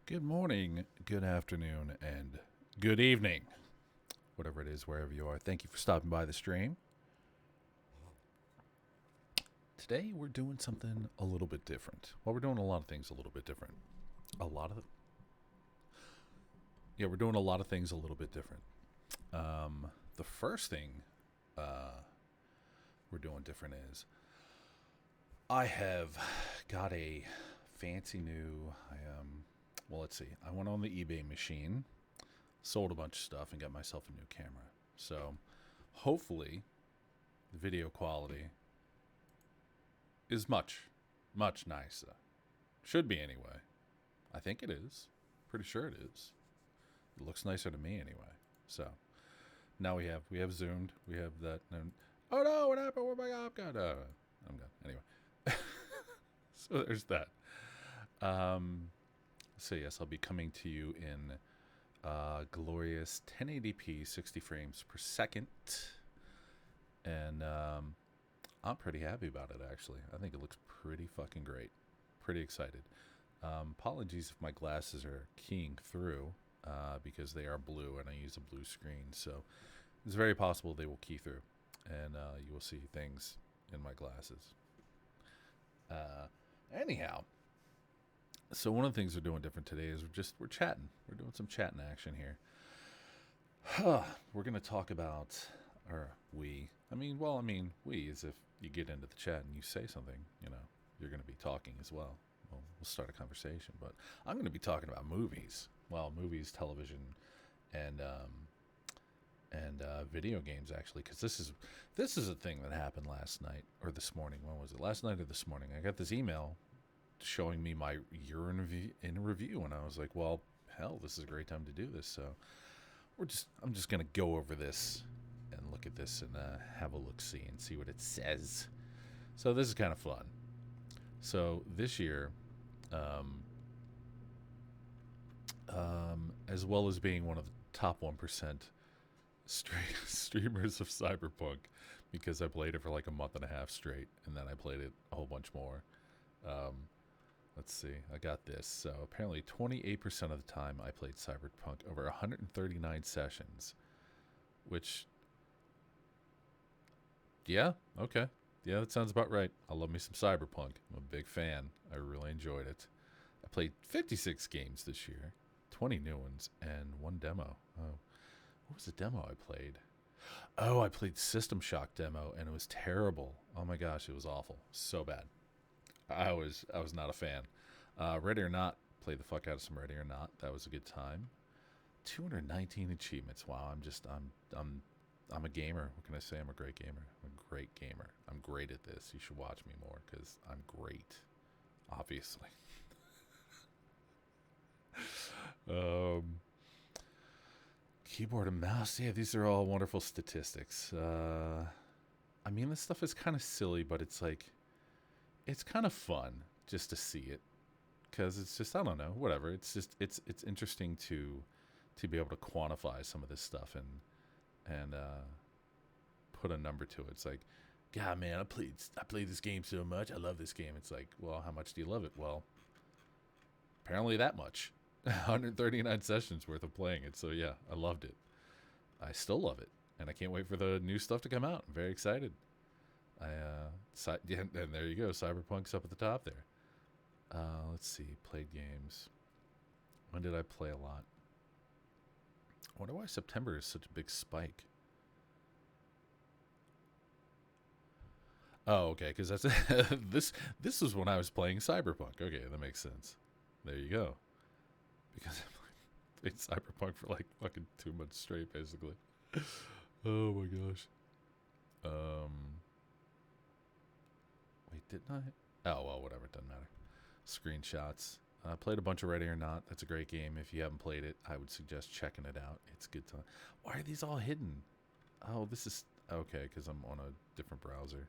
Good morning, good afternoon, and good evening, whatever it is, wherever you are. Thank you for stopping by the stream. Today, we're doing something a little bit different. Well, we're doing a lot of things a little bit different. A lot of, yeah, we're doing a lot of things a little bit different. The first thing uh, we're doing different is I have got a fancy new. Well, let's see. I went on the eBay machine, sold a bunch of stuff, and got myself a new camera. So, hopefully, the video quality is much nicer. Should be anyway. I think it is. Pretty sure it is. It looks nicer to me anyway. So now we have zoomed. We have that. And, oh no! What happened? Where my God? I'm gone. I'm gone. Anyway. So there's that. So yes, I'll be coming to you in glorious 1080p 60 frames per second, and I'm pretty happy about it, actually. I think it looks pretty fucking great. Pretty excited. Apologies if my glasses are keying through because they are blue and I use a blue screen. So it's very possible they will key through and you will see things in my glasses. Anyhow, so one of the things we're doing different today is we're chatting. We're doing some chatting action here. We're going to talk about, or we, we is if you get into the chat and you say something, you're going to be talking as well. We'll start a conversation, but I'm going to be talking about movies. Well, movies, television, and video games, actually, because this is a thing that happened last night or this morning. When was it? Last night or this morning? I got this email showing me my year in review, and I was like, well, hell, this is a great time to do this. So I'm just gonna go over this and look at this and have a look see and see what it says. So this is kind of fun. So this year, as well as being one of the top 1% streamers of Cyberpunk, because I played it for like a month and a half straight, and then I played it a whole bunch more. Let's see. I got this. So apparently 28% of the time I played Cyberpunk over 139 sessions, which, yeah, okay. Yeah, that sounds about right. I love me some Cyberpunk. I'm a big fan. I really enjoyed it. I played 56 games this year, 20 new ones, and one demo. Oh, what was the demo I played? Oh, I played System Shock demo, and it was terrible. Oh my gosh, it was awful. So bad. I was not a fan. Ready or Not, played the fuck out of some Ready or Not. That was a good time. 219 achievements. Wow, I'm a gamer. What can I say? I'm a great gamer. I'm a great gamer. I'm great at this. You should watch me more because I'm great. Obviously. Keyboard and mouse. Yeah, these are all wonderful statistics. This stuff is kind of silly, but it's like, it's kind of fun just to see it, because it's just, I don't know, whatever. It's just it's interesting to be able to quantify some of this stuff and put a number to it. It's like, God, man, I played this game so much. I love this game. It's like, well, how much do you love it? Well, apparently that much. 139 sessions worth of playing it. So yeah, I loved it. I still love it, and I can't wait for the new stuff to come out. I'm very excited. And there you go. Cyberpunk's up at the top there. Let's see. Played games. When did I play a lot? I wonder why September is such a big spike. Oh, okay. Because that's this was when I was playing Cyberpunk. Okay, that makes sense. There you go. Because I played Cyberpunk for like fucking 2 months straight, basically. Oh my gosh. Wait, didn't I? Oh, well, whatever. It doesn't matter. Screenshots. I played a bunch of Ready or Not. That's a great game. If you haven't played it, I would suggest checking it out. It's good time. Why are these all hidden? Oh, this is... Okay, because I'm on a different browser.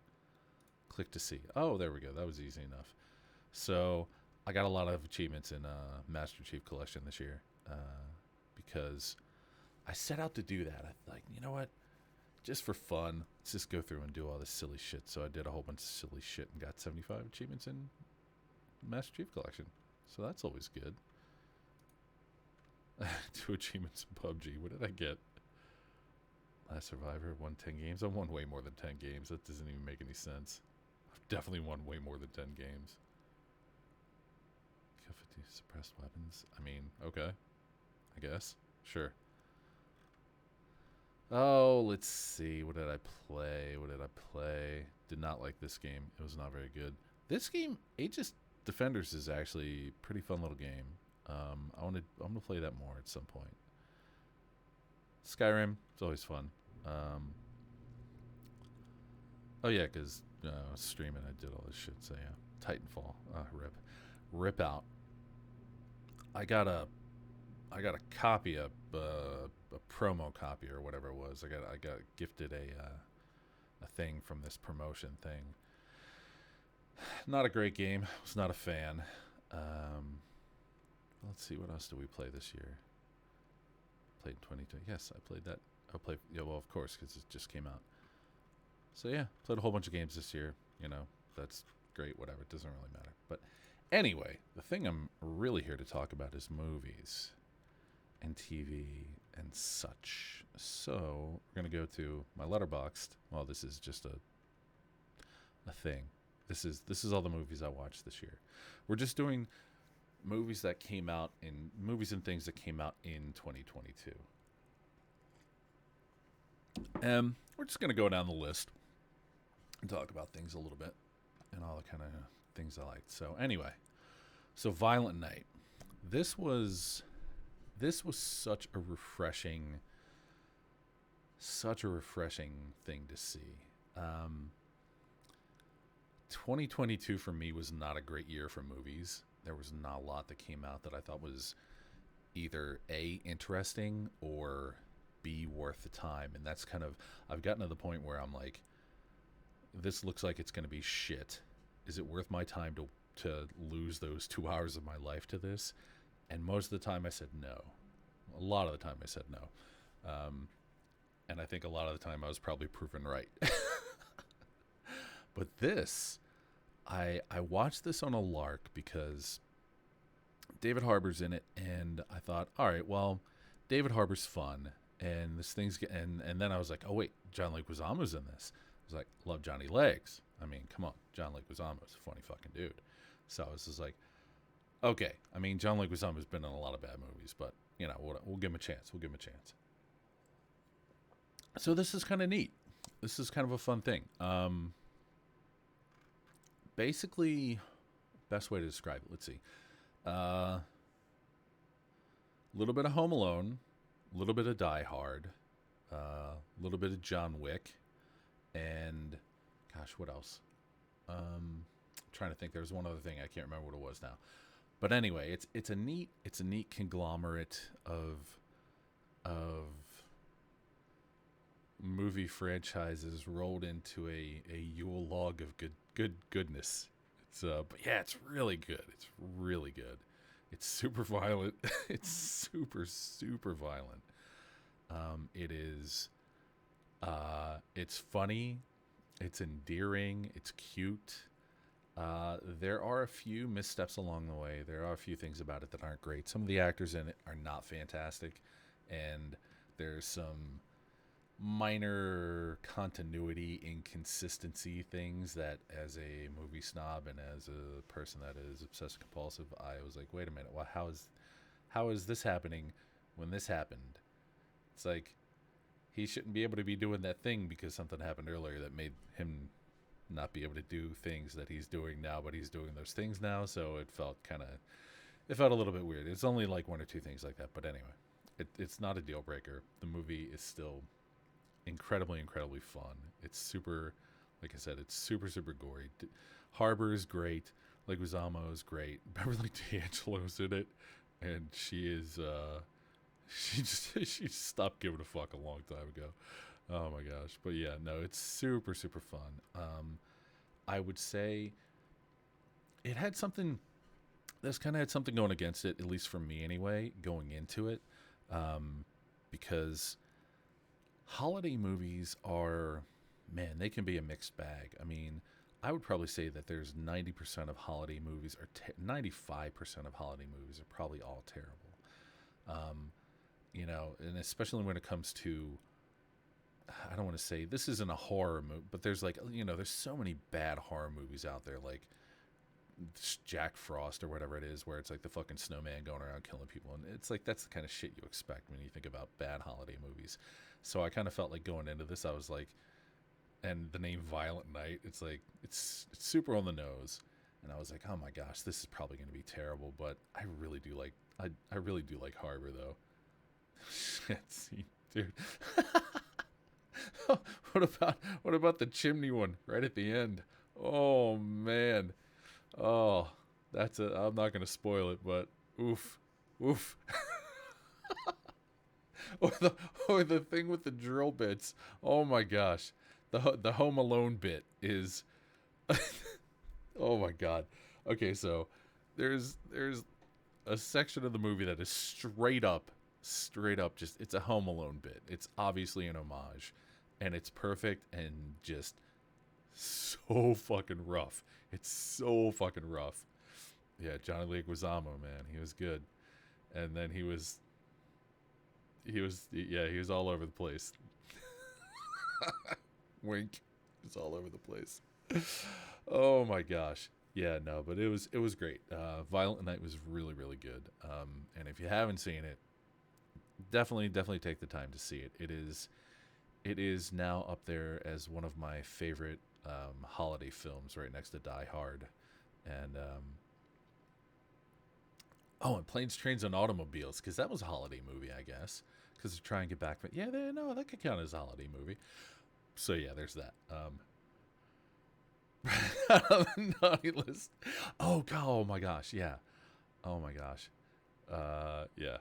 Click to see. Oh, there we go. That was easy enough. So, I got a lot of achievements in Master Chief Collection this year. Because I set out to do that. I like, you know what? Just for fun, let's just go through and do all this silly shit. So I did a whole bunch of silly shit and got 75 achievements in Master Chief Collection. So that's always good. Two achievements in PUBG. What did I get? Last Survivor, won 10 games. I won way more than 10 games. That doesn't even make any sense. I've definitely won way more than 10 games. Kill 50 suppressed weapons. I mean, okay. I guess. Sure. Oh, let's see. What did I play? Did not like this game. It was not very good. This game, Aegis Defenders, is actually a pretty fun little game. I'm gonna play that more at some point. Skyrim, it's always fun. Oh yeah, because I was streaming, I did all this shit. So yeah, Titanfall, rip out. I got a copy of a promo copy or whatever it was. I got gifted a thing from this promotion thing. Not a great game. Was not a fan. Let's see, what else did we play this year? Played in 2020. Yes, I played that. Yeah, well, of course, because it just came out. So yeah, played a whole bunch of games this year. You know, that's great. Whatever, it doesn't really matter. But anyway, the thing I'm really here to talk about is movies and TV and such. So we're gonna go to my Letterboxd. Well, this is just a thing. This is all the movies I watched this year. We're just doing movies that came out in movies and things that came out in 2022. We're just gonna go down the list and talk about things a little bit and all the kind of things I liked. So anyway, so Violent Night. This was such a refreshing thing to see. 2022 for me was not a great year for movies. There was not a lot that came out that I thought was either A, interesting, or B, worth the time. And that's kind of, I've gotten to the point where I'm like, this looks like it's going to be shit. Is it worth my time to lose those 2 hours of my life to this? And most of the time I said no. A lot of the time I said no. And I think a lot of the time I was probably proven right. But this, I watched this on a lark because David Harbour's in it, and I thought, all right, well, David Harbour's fun, and this thing's and then I was like, oh wait, John Leguizamo's in this. I was like, love Johnny Legs. I mean, come on, John Leguizamo's a funny fucking dude. So I was just like, okay. I mean, John Leguizamo's been in a lot of bad movies, but you know, we'll give him a chance. So this is kind of neat. This is kind of a fun thing. Basically, best way to describe it. Let's see. A little bit of Home Alone, a little bit of Die Hard, a little bit of John Wick, and gosh, what else? Trying to think. There was one other thing. I can't remember what it was now. But anyway, it's a neat conglomerate of movie franchises rolled into a Yule log of goodness. It's but yeah, it's really good. It's super violent. It's super violent. It is. It's funny. It's endearing. It's cute. There are a few missteps along the way. There are a few things about it that aren't great. Some of the actors in it are not fantastic, and there's some minor continuity inconsistency things that, as a movie snob and as a person that is obsessive compulsive, I was like, wait a minute, well, how is this happening when this happened? It's like he shouldn't be able to be doing that thing because something happened earlier that made him not be able to do things that he's doing now, but he's doing those things now. So it felt a little bit weird. It's only like one or two things like that, but anyway, it's not a deal breaker. The movie is still incredibly fun. It's super, like I said, it's super gory. Harbour is great. Leguizamo is great. Beverly D'Angelo's in it, and she is she stopped giving a fuck a long time ago. Oh my gosh. But yeah, no, it's super fun. I would say it had something had something going against it, at least for me anyway, going into it. Because holiday movies are, man, they can be a mixed bag. I mean, I would probably say that there's 90% of holiday movies, or 95% of holiday movies are probably all terrible. Um, you know, and especially when it comes to, I don't want to say this isn't a horror movie, but there's like, you know, there's so many bad horror movies out there, like Jack Frost or whatever it is, where it's like the fucking snowman going around killing people, and it's like that's the kind of shit you expect when you think about bad holiday movies. So I kind of felt like going into this, I was like, and the name Violent Night, it's like it's super on the nose, and I was like, oh my gosh, this is probably going to be terrible, but I really do like I really do like Harbor though. Shit, see, dude. what about the chimney one right at the end? Oh man. Oh, that's a. I'm not gonna spoil it, but oof, oof. or the or the thing with the drill bits. Oh my gosh, the Home Alone bit is. Oh my god. Okay, so there's a section of the movie that is straight up just it's a Home Alone bit. It's obviously an homage, and it's perfect and just so fucking rough. It's so fucking rough. Yeah, Johnny Leguizamo, man, he was good, and then he was all over the place. Wink, he's all over the place. Oh my gosh, yeah, no, but it was great. Violent Night was really good. And if you haven't seen it, definitely take the time to see it. It is now up there as one of my favorite holiday films, right next to Die Hard, and oh, and Planes, Trains, and Automobiles, because that was a holiday movie, I guess, because they're trying to get back. But yeah, no, that could count as a holiday movie. So yeah, there's that. Naughty list. Oh god, oh my gosh, yeah. Oh my gosh. Yeah.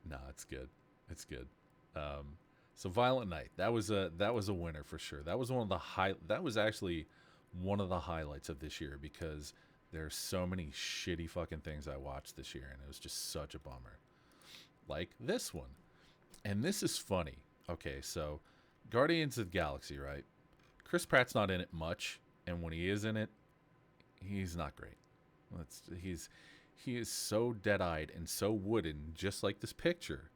No, it's good. It's good. Um, so Violent Night, that was a winner for sure. That was one of the high. That was actually one of the highlights of this year because there's so many shitty fucking things I watched this year, and it was just such a bummer. Like this one, and this is funny. Okay, so Guardians of the Galaxy, right? Chris Pratt's not in it much, and when he is in it, he's not great. He is so dead-eyed and so wooden, just like this picture.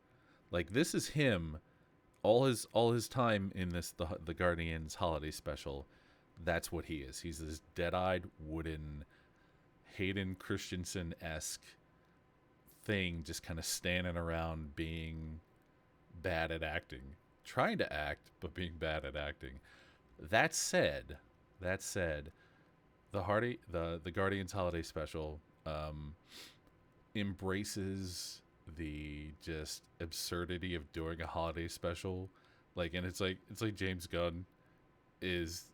Like this is him all his time in the Guardians holiday special. That's what he is. He's this dead-eyed wooden Hayden Christensen-esque thing, just kind of standing around being bad at acting, trying to act but being bad at acting. That said, the Guardians holiday special embraces the just absurdity of doing a holiday special, like, and it's like James Gunn is,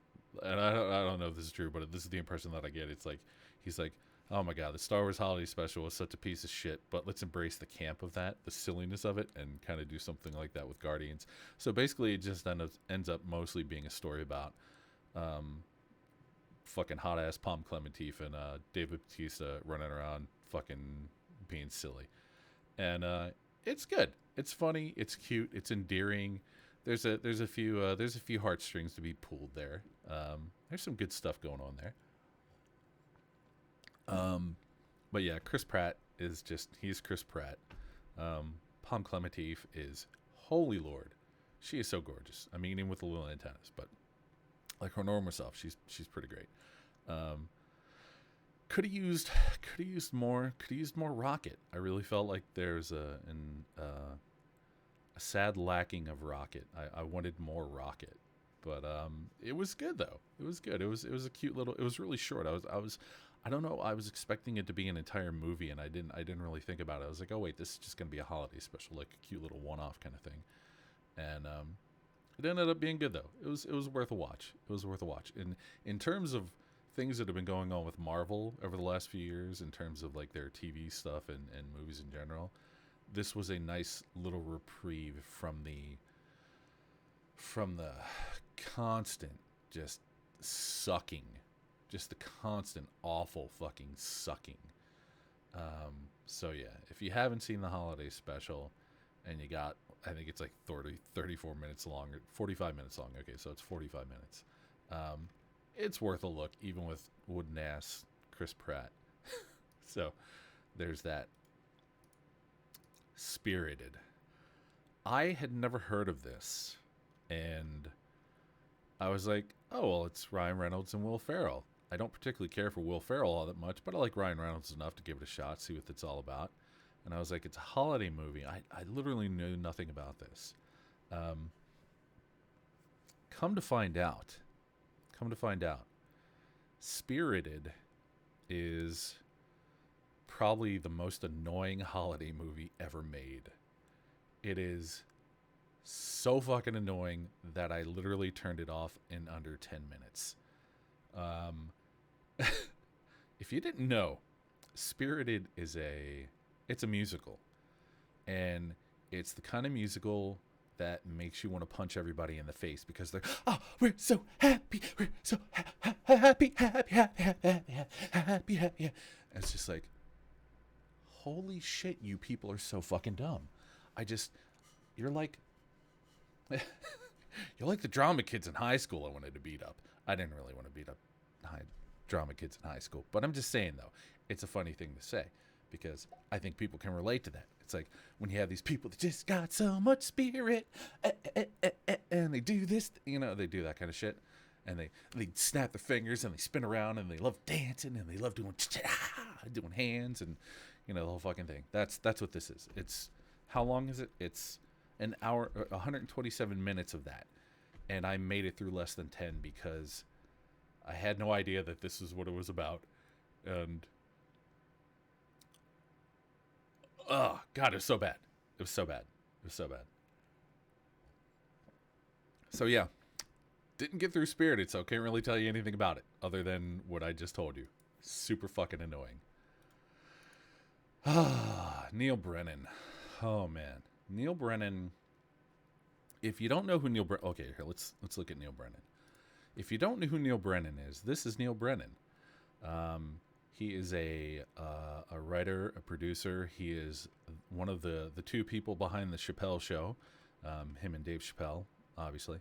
and I don't know if this is true, but this is the impression that I get. It's like he's like, oh my god, the Star Wars holiday special was such a piece of shit, but let's embrace the camp of that, the silliness of it, and kind of do something like that with Guardians. So basically, it just ends up mostly being a story about um, fucking hot ass Palm Clementif and David Bautista running around fucking being silly, and it's good. It's funny. It's cute. It's endearing. There's a few heartstrings to be pulled there. There's some good stuff going on there. But yeah, Chris Pratt is he's Chris Pratt. Palm Clementif is holy lord. She is so gorgeous. I mean, even with the little antennas, but like her normal self, she's pretty great. Um, could have used more Rocket. I really felt like there's a sad lacking of Rocket. I wanted more Rocket, but it was good though. It was good. It was a cute little. It was really short. I don't know. I was expecting it to be an entire movie, and I didn't really think about it. I was like, oh wait, this is just gonna be a holiday special, like a cute little one-off kind of thing, and it ended up being good though. It was worth a watch. It was worth a watch. In terms of things that have been going on with Marvel over the last few years, in terms of like their TV stuff and movies in general, this was a nice little reprieve from the constant just sucking, just the constant awful fucking sucking. So yeah, if you haven't seen the holiday special and you got, I think it's like 34 minutes long, or 45 minutes long. Okay, so it's 45 minutes. It's worth a look, even with wooden ass Chris Pratt. So there's that. Spirited. I had never heard of this, and I was like, oh, well, it's Ryan Reynolds and Will Ferrell. I don't particularly care for Will Ferrell all that much, but I like Ryan Reynolds enough to give it a shot, see what it's all about. And I was like, it's a holiday movie. I literally knew nothing about this. Um, come to find out, Spirited is probably the most annoying holiday movie ever made. It is so fucking annoying that I literally turned it off in under 10 minutes. Um, if you didn't know, Spirited it's a musical, and it's the kind of musical that makes you want to punch everybody in the face because they're, oh, we're so happy, we're so happy, happy. And it's just like, holy shit, you people are so fucking dumb. You're like, you're like the drama kids in high school I wanted to beat up. I didn't really want to beat up drama kids in high school, but I'm just saying though, it's a funny thing to say because I think people can relate to that. It's like when you have these people that just got so much spirit, and they do this, they do that kind of shit, and they snap their fingers and they spin around and they love dancing and they love doing hands and the whole fucking thing. That's what this is. It's how long is it? It's an hour, 127 minutes of that, and I made it through less than 10 because I had no idea that this is what it was about, and oh god, it was so bad. It was so bad. So yeah, didn't get through Spirited, so can't really tell you anything about it other than what I just told you. Super fucking annoying. Neil Brennan. Oh man, Neil Brennan. If you don't know who Neil Brennan, okay, here let's look at Neil Brennan. If you don't know who Neil Brennan is, this is Neil Brennan. He is a writer, a producer. He is one of the two people behind the Chappelle Show, him and Dave Chappelle, obviously.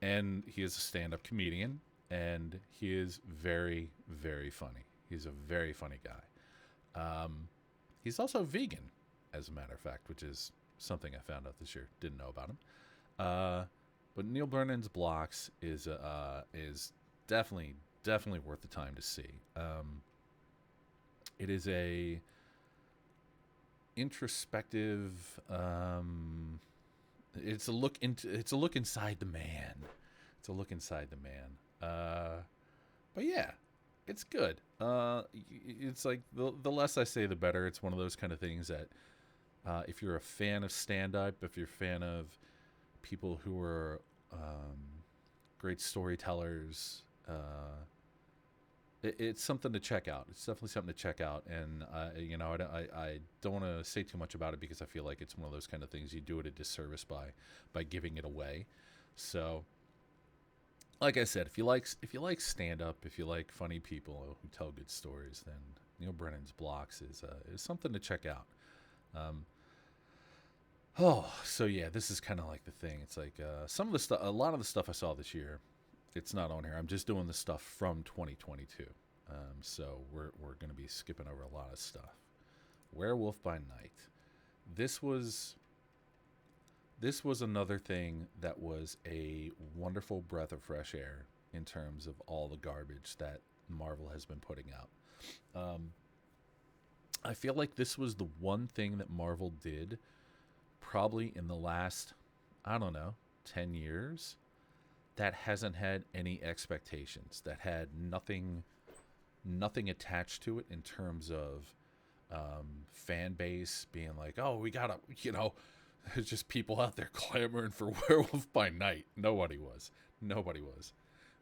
And he is a stand-up comedian, and he is very, very funny. He's a very funny guy. He's also vegan, as a matter of fact, which is something I found out this year. Didn't know about him. But Neil Brennan's blocks is definitely worth the time to see. It is a introspective. It's a look inside the man. It's a look inside the man. But yeah, it's good. It's like the less I say, the better. It's one of those kind of things that if you're a fan of stand-up, if you're a fan of people who are great storytellers, it's something to check out. It's definitely something to check out, and I don't want to say too much about it because I feel like it's one of those kind of things you do it a disservice by giving it away. So, like I said, if you like stand-up, if you like funny people who tell good stories, then Neil Brennan's blocks is something to check out. So yeah, this is kind of like the thing. It's like a lot of the stuff I saw this year, it's not on here. I'm just doing the stuff from 2022. So we're going to be skipping over a lot of stuff. Werewolf by Night. This was another thing that was a wonderful breath of fresh air in terms of all the garbage that Marvel has been putting out. I feel like this was the one thing that Marvel did probably in the last, 10 years that hasn't had any expectations, that had nothing attached to it in terms of fan base being like, oh, we gotta, there's just people out there clamoring for Werewolf by Night. Nobody was.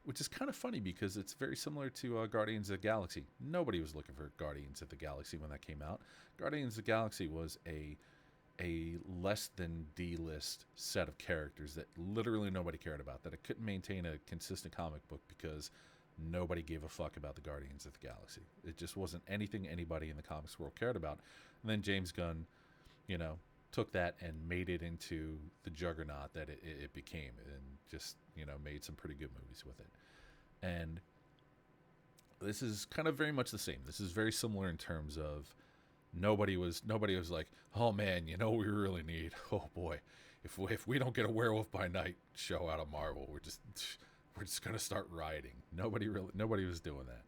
Which is kind of funny because it's very similar to Guardians of the Galaxy. Nobody was looking for Guardians of the Galaxy when that came out. Guardians of the Galaxy was a less than D-list set of characters that literally nobody cared about, that it couldn't maintain a consistent comic book because nobody gave a fuck about the Guardians of the Galaxy. It just wasn't anything anybody in the comics world cared about. And then James Gunn, took that and made it into the juggernaut that it became, and just, made some pretty good movies with it. And this is kind of very much the same. This is very similar in terms of Nobody was like, oh man, you know what we really need? Oh boy, if we don't get a Werewolf by Night show out of Marvel, we're just gonna start rioting. Nobody was doing that.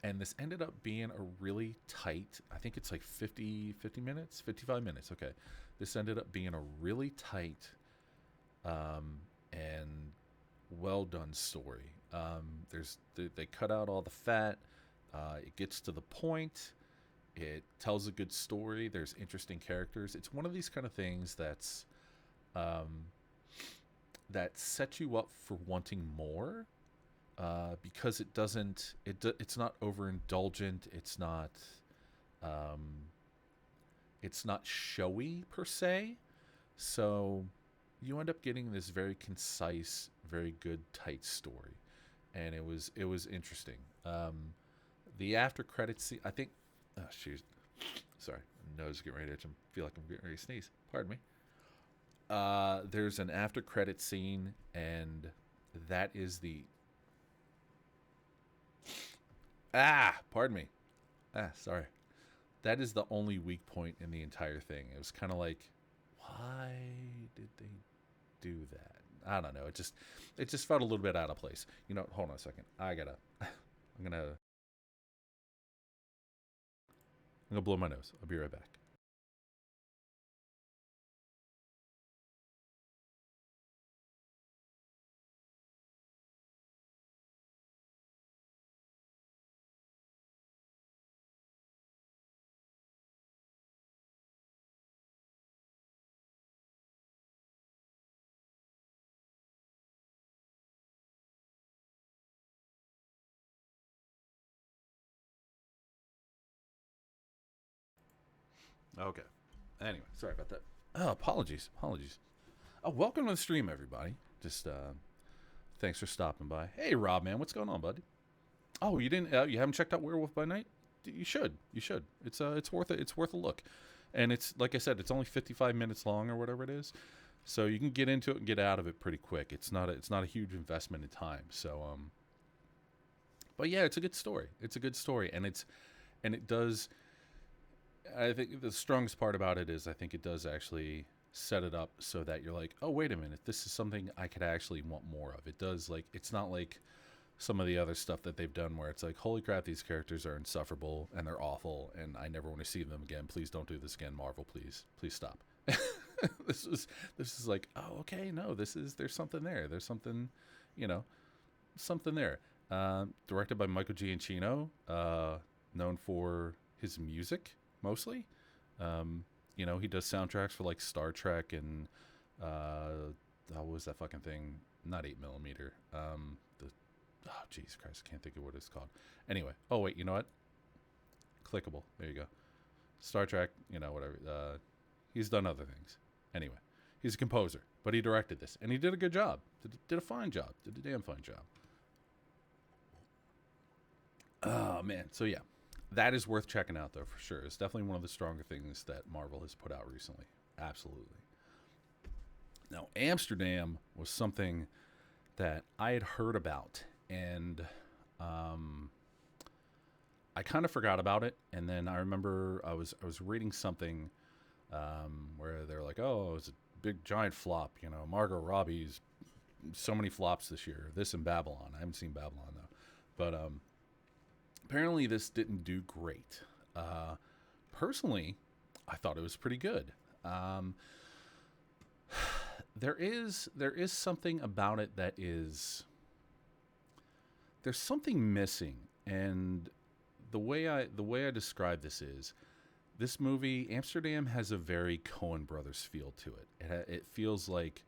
And this ended up being a really tight, I think it's like 50 minutes, 55 minutes. Okay, this ended up being a really tight and well done story. They cut out all the fat. It gets to the point. It tells a good story. There's interesting characters. It's one of these kind of things um, that sets you up for wanting more, because it's not overindulgent. Um, it's not showy per se. So you end up getting this very concise, very good, tight story, and it was interesting. The after credits scene, I think. Oh, shoot. Sorry, nose is getting ready to itch. I feel like I'm getting ready to sneeze. Pardon me. There's an after credit scene, and that is the pardon me. Sorry. That is the only weak point in the entire thing. It was kind of like, why did they do that? I don't know. It just felt a little bit out of place. Hold on a second. I'm gonna blow my nose. I'll be right back. Okay. Anyway, sorry about that. Oh, apologies. Oh, welcome to the stream, everybody. Just thanks for stopping by. Hey, Rob, man, what's going on, buddy? Oh, you haven't checked out Werewolf by Night? You should. You should. It's worth it. It's worth a look. And it's like I said, it's only 55 minutes long or whatever it is, so you can get into it and get out of it pretty quick. It's not a huge investment in time. So but yeah, it's a good story. It's a good story, and it does. I think the strongest part about it is I think it does actually set it up so that you're like, oh wait a minute, this is something I could actually want more of. It does, like, it's not like some of the other stuff that they've done where it's like, holy crap, these characters are insufferable and they're awful and I never want to see them again. Please don't do this again, Marvel. Please stop. this is this is like, oh okay, no, there's something there. There's something, you know, something there. Directed by Michael Giacchino, known for his music mostly. He does soundtracks for like Star Trek and what was that fucking thing? Not 8 millimeter. The Jesus Christ, I can't think of what it's called. Anyway, oh wait, you know what? Clickable. There you go. Star Trek. Whatever. He's done other things. Anyway, he's a composer, but he directed this, and he did a good job. Did a fine job. Did a damn fine job. Oh man. So yeah, that is worth checking out though for sure. It's definitely one of the stronger things that Marvel has put out recently. Absolutely. Now, Amsterdam was something that I had heard about, and I kind of forgot about it. And then I remember I was reading something where they're like, "Oh, it's a big giant flop." Margot Robbie's so many flops this year. This and Babylon. I haven't seen Babylon though, but apparently this didn't do great. Personally, I thought it was pretty good. Um, there is something about it that is there's something missing, and the way I describe this is this movie Amsterdam has a very Coen Brothers feel to it. It feels like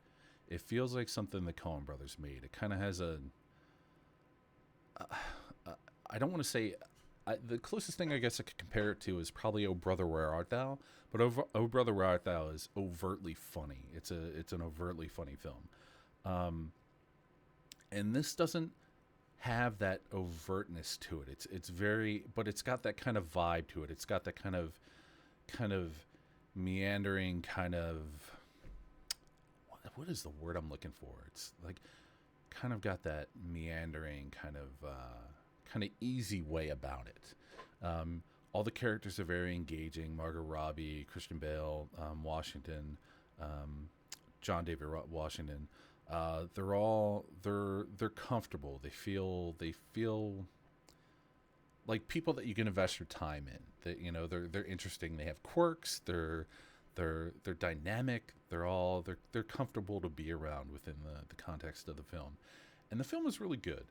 something the Coen Brothers made. It kind of has I don't want to say the closest thing I guess I could compare it to is probably "Oh Brother, Where Art Thou?" But "Oh Brother, Where Art Thou" is overtly funny. It's an overtly funny film, and this doesn't have that overtness to it. It's very, but it's got that kind of vibe to it. It's got that kind of meandering kind of what is the word I'm looking for? It's like kind of got that meandering kind of easy way about it. all the characters are very engaging. Margot Robbie, Christian Bale, Washington, um, John David Washington. They're comfortable. They feel like people that you can invest your time in. That they're interesting. They have quirks. They're dynamic. They're comfortable to be around within the context of the film. And the film is really good.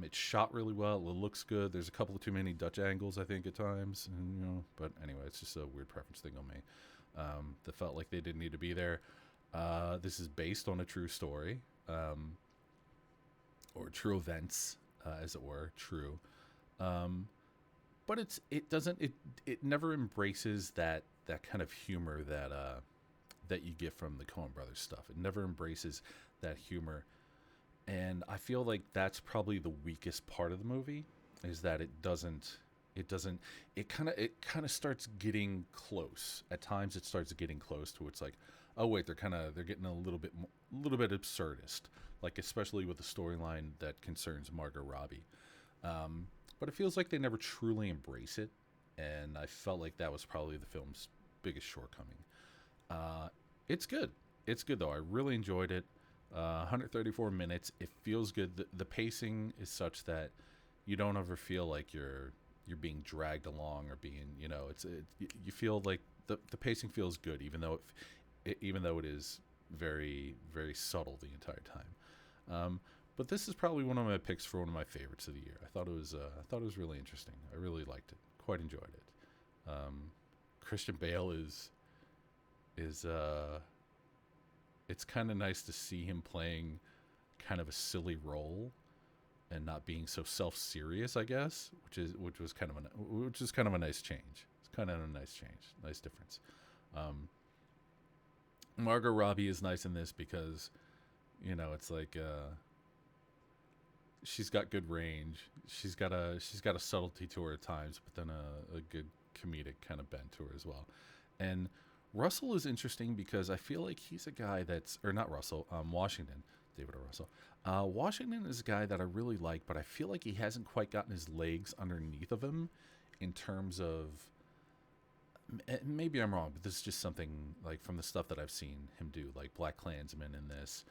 It's shot really well. It looks good. There's a couple of too many Dutch angles, I think, at times. And, but anyway, it's just a weird preference thing on me. That felt like they didn't need to be there. This is based on a true story, or true events, as it were, true. But it never embraces that kind of humor that you get from the Coen Brothers stuff. It never embraces that humor. And I feel like that's probably the weakest part of the movie, is that it kind of starts getting close. At times it starts getting close to, it's like, oh wait, they're getting a little bit absurdist, like especially with the storyline that concerns Margot Robbie. But it feels like they never truly embrace it, and I felt like that was probably the film's biggest shortcoming. It's good. It's good though. I really enjoyed it. 134 minutes. It feels good. The pacing is such that you don't ever feel like you're being dragged along, or being, you feel like the pacing feels good, even though it is very, very subtle the entire time. But this is probably one of my picks for one of my favorites of the year. I thought it was really interesting. I really liked it. Quite enjoyed it. Christian Bale is it's kind of nice to see him playing kind of a silly role and not being so self-serious, I guess, which was kind of a nice change. It's kind of a nice change, nice difference. Margot Robbie is nice in this because, it's like, she's got good range. She's got a subtlety to her at times, but then a good comedic kind of bent to her as well. And Russell is interesting because I feel like he's a guy or not Russell, Washington, David O. Russell. Washington is a guy that I really like, but I feel like he hasn't quite gotten his legs underneath of him in terms of, maybe I'm wrong, but this is just something like from the stuff that I've seen him do, like Black Klansman in this.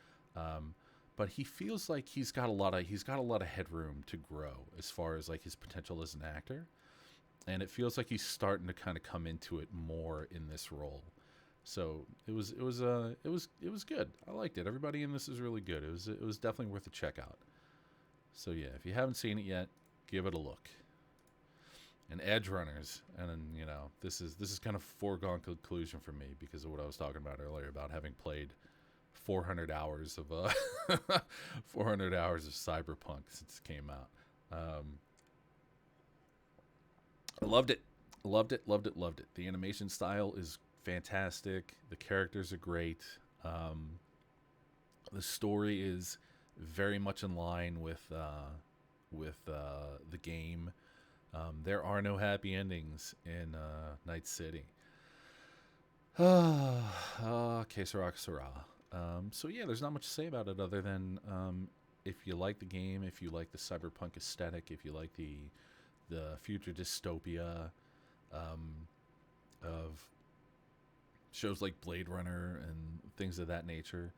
But he feels like he's got a lot of headroom to grow as far as like his potential as an actor. And it feels like he's starting to kind of come into it more in this role. So it was good. I liked it. Everybody in this is really good. It was definitely worth a check out. So yeah, if you haven't seen it yet, give it a look. And Edge Runners, and then, this is kind of foregone conclusion for me because of what I was talking about earlier about having played 400 hours of 400 hours of Cyberpunk since it came out. I loved it. The animation style is fantastic. The characters are great. The story is very much in line with the game. There are no happy endings in Night City. Que sera, que sera. So yeah, there's not much to say about it other than if you like the game, if you like the cyberpunk aesthetic, if you like the future dystopia of shows like Blade Runner and things of that nature,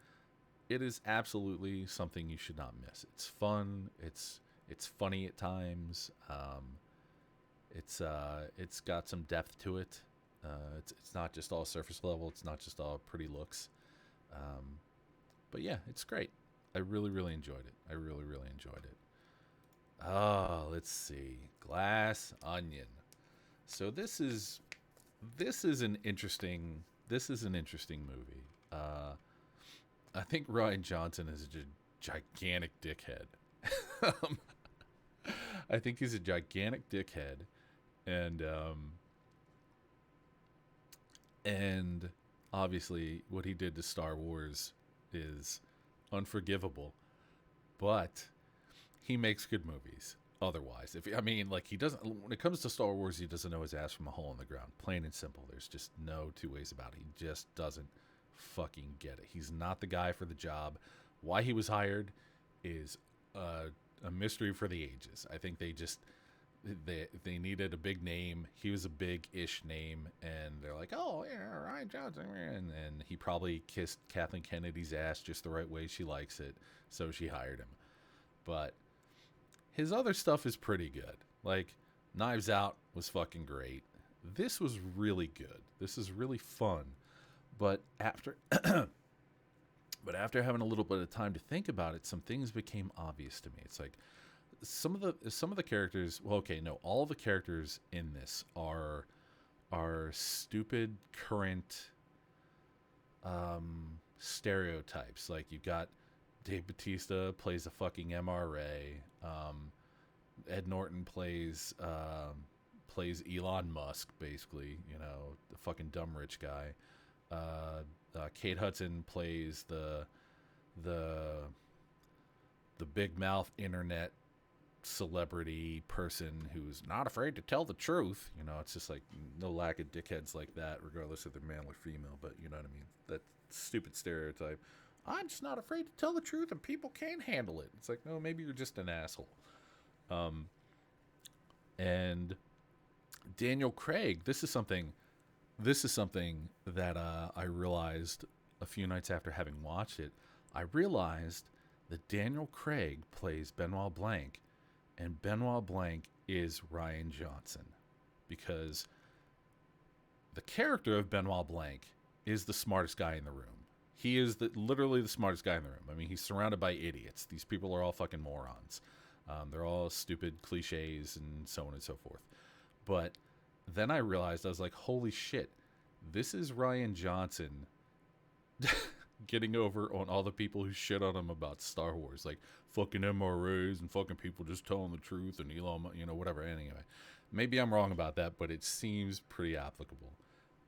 it is absolutely something you should not miss. It's fun. It's funny at times. It's got some depth to it. It's not just all surface level. It's not just all pretty looks. But yeah, it's great. I really, really enjoyed it. Let's see. Glass Onion. So this is an interesting movie. I think Ryan Johnson is a gigantic dickhead. I think he's a gigantic dickhead, and obviously what he did to Star Wars is unforgivable, but he makes good movies. Otherwise, he doesn't. When it comes to Star Wars, he doesn't know his ass from a hole in the ground. Plain and simple. There's just no two ways about it. He just doesn't fucking get it. He's not the guy for the job. Why he was hired is a mystery for the ages. I think they just they needed a big name. He was a big-ish name, and they're like, oh yeah, Ryan Johnson, and he probably kissed Kathleen Kennedy's ass just the right way she likes it, so she hired him. But his other stuff is pretty good. Like Knives Out was fucking great. This was really good. This is really fun. But after but after having a little bit of time to think about it, some things became obvious to me. It's like some of the characters, well, okay, no, all the characters in this are stupid current stereotypes. Like you got Dave Bautista plays a fucking MRA. Ed Norton plays Elon Musk, basically. You know, the fucking dumb rich guy. Kate Hudson plays the big mouth internet celebrity person who's not afraid to tell the truth. You know, it's just like no lack of dickheads like that, regardless if they're male or female. But you know what I mean? That stupid stereotype. I'm just not afraid to tell the truth, and people can't handle it. It's like, no, maybe you're just an asshole. And Daniel Craig. This is something that I realized a few nights after having watched it. I realized that Daniel Craig plays Benoit Blanc, and Benoit Blanc is Ryan Johnson, because the character of Benoit Blanc is the smartest guy in the room. He is literally the smartest guy in the room. I mean, he's surrounded by idiots. These people are all fucking morons. They're all stupid cliches and so on and so forth. But then I realized, I was like, holy shit, this is Ryan Johnson getting over on all the people who shit on him about Star Wars. Like, fucking MRAs and fucking people just telling the truth and Elon, you know, whatever. Anyway, maybe I'm wrong about that, but it seems pretty applicable.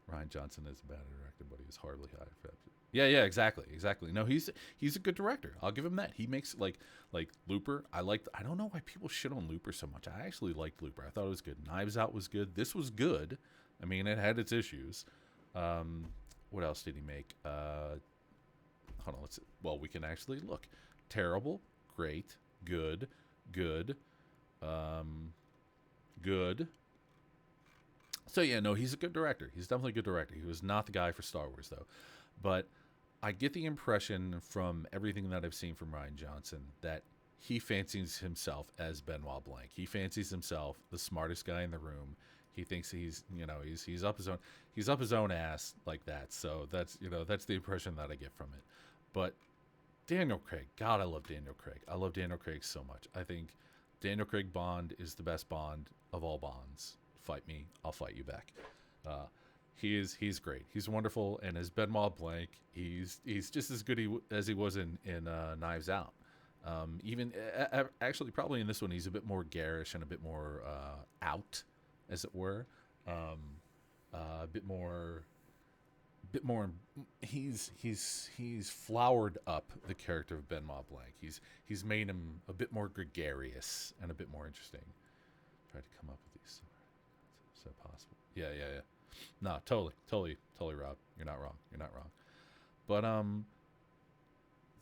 Ryan Johnson is a bad director, but he was hardly high. Yeah, exactly. No, he's a good director. I'll give him that. He makes like Looper. I don't know why people shit on Looper so much. I actually liked Looper. I thought it was good. Knives Out was good. This was good. I mean, it had its issues. What else did he make? Hold on. Well, we can actually look. Terrible, great, good, good. So yeah, no, he's a good director. He's definitely a good director. He was not the guy for Star Wars though. But I get the impression from everything that I've seen from Ryan Johnson that he fancies himself as Benoit Blanc. He fancies himself the smartest guy in the room. He thinks he's up his own ass like that. So that's the impression that I get from it. But Daniel Craig, God, I love Daniel Craig. I love Daniel Craig so much. I think Daniel Craig Bond is the best Bond of all Bonds. Fight me, I'll fight you back. He's great. He's wonderful, and as Benoit Blanc, he's just as good as he was in Knives Out. Even actually, probably in this one, he's a bit more garish and a bit more out, as it were. A bit more. He's flowered up the character of Benoit Blanc. He's made him a bit more gregarious and a bit more interesting. Try to come up with these. Is that possible? Yeah. No, totally, Rob. You're not wrong. But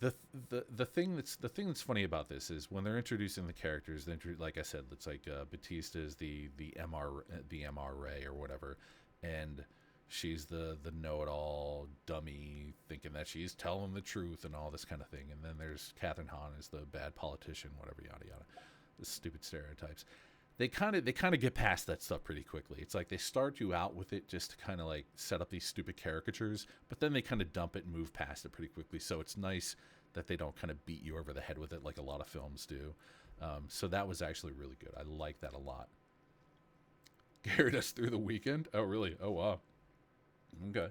the thing that's funny about this is when they're introducing the characters, like I said, it's like Batista is the MRA or whatever, and she's the know-it-all dummy thinking that she's telling the truth and all this kind of thing. And then there's Catherine Hahn is the bad politician, whatever, yada yada, the stupid stereotypes. They kind of get past that stuff pretty quickly. It's like they start you out with it just to kind of like set up these stupid caricatures, but then they kind of dump it and move past it pretty quickly. So it's nice that they don't kind of beat you over the head with it like a lot of films do. So that was actually really good. I like that a lot. Carried us through the weekend. Oh, really? Oh, wow. Okay.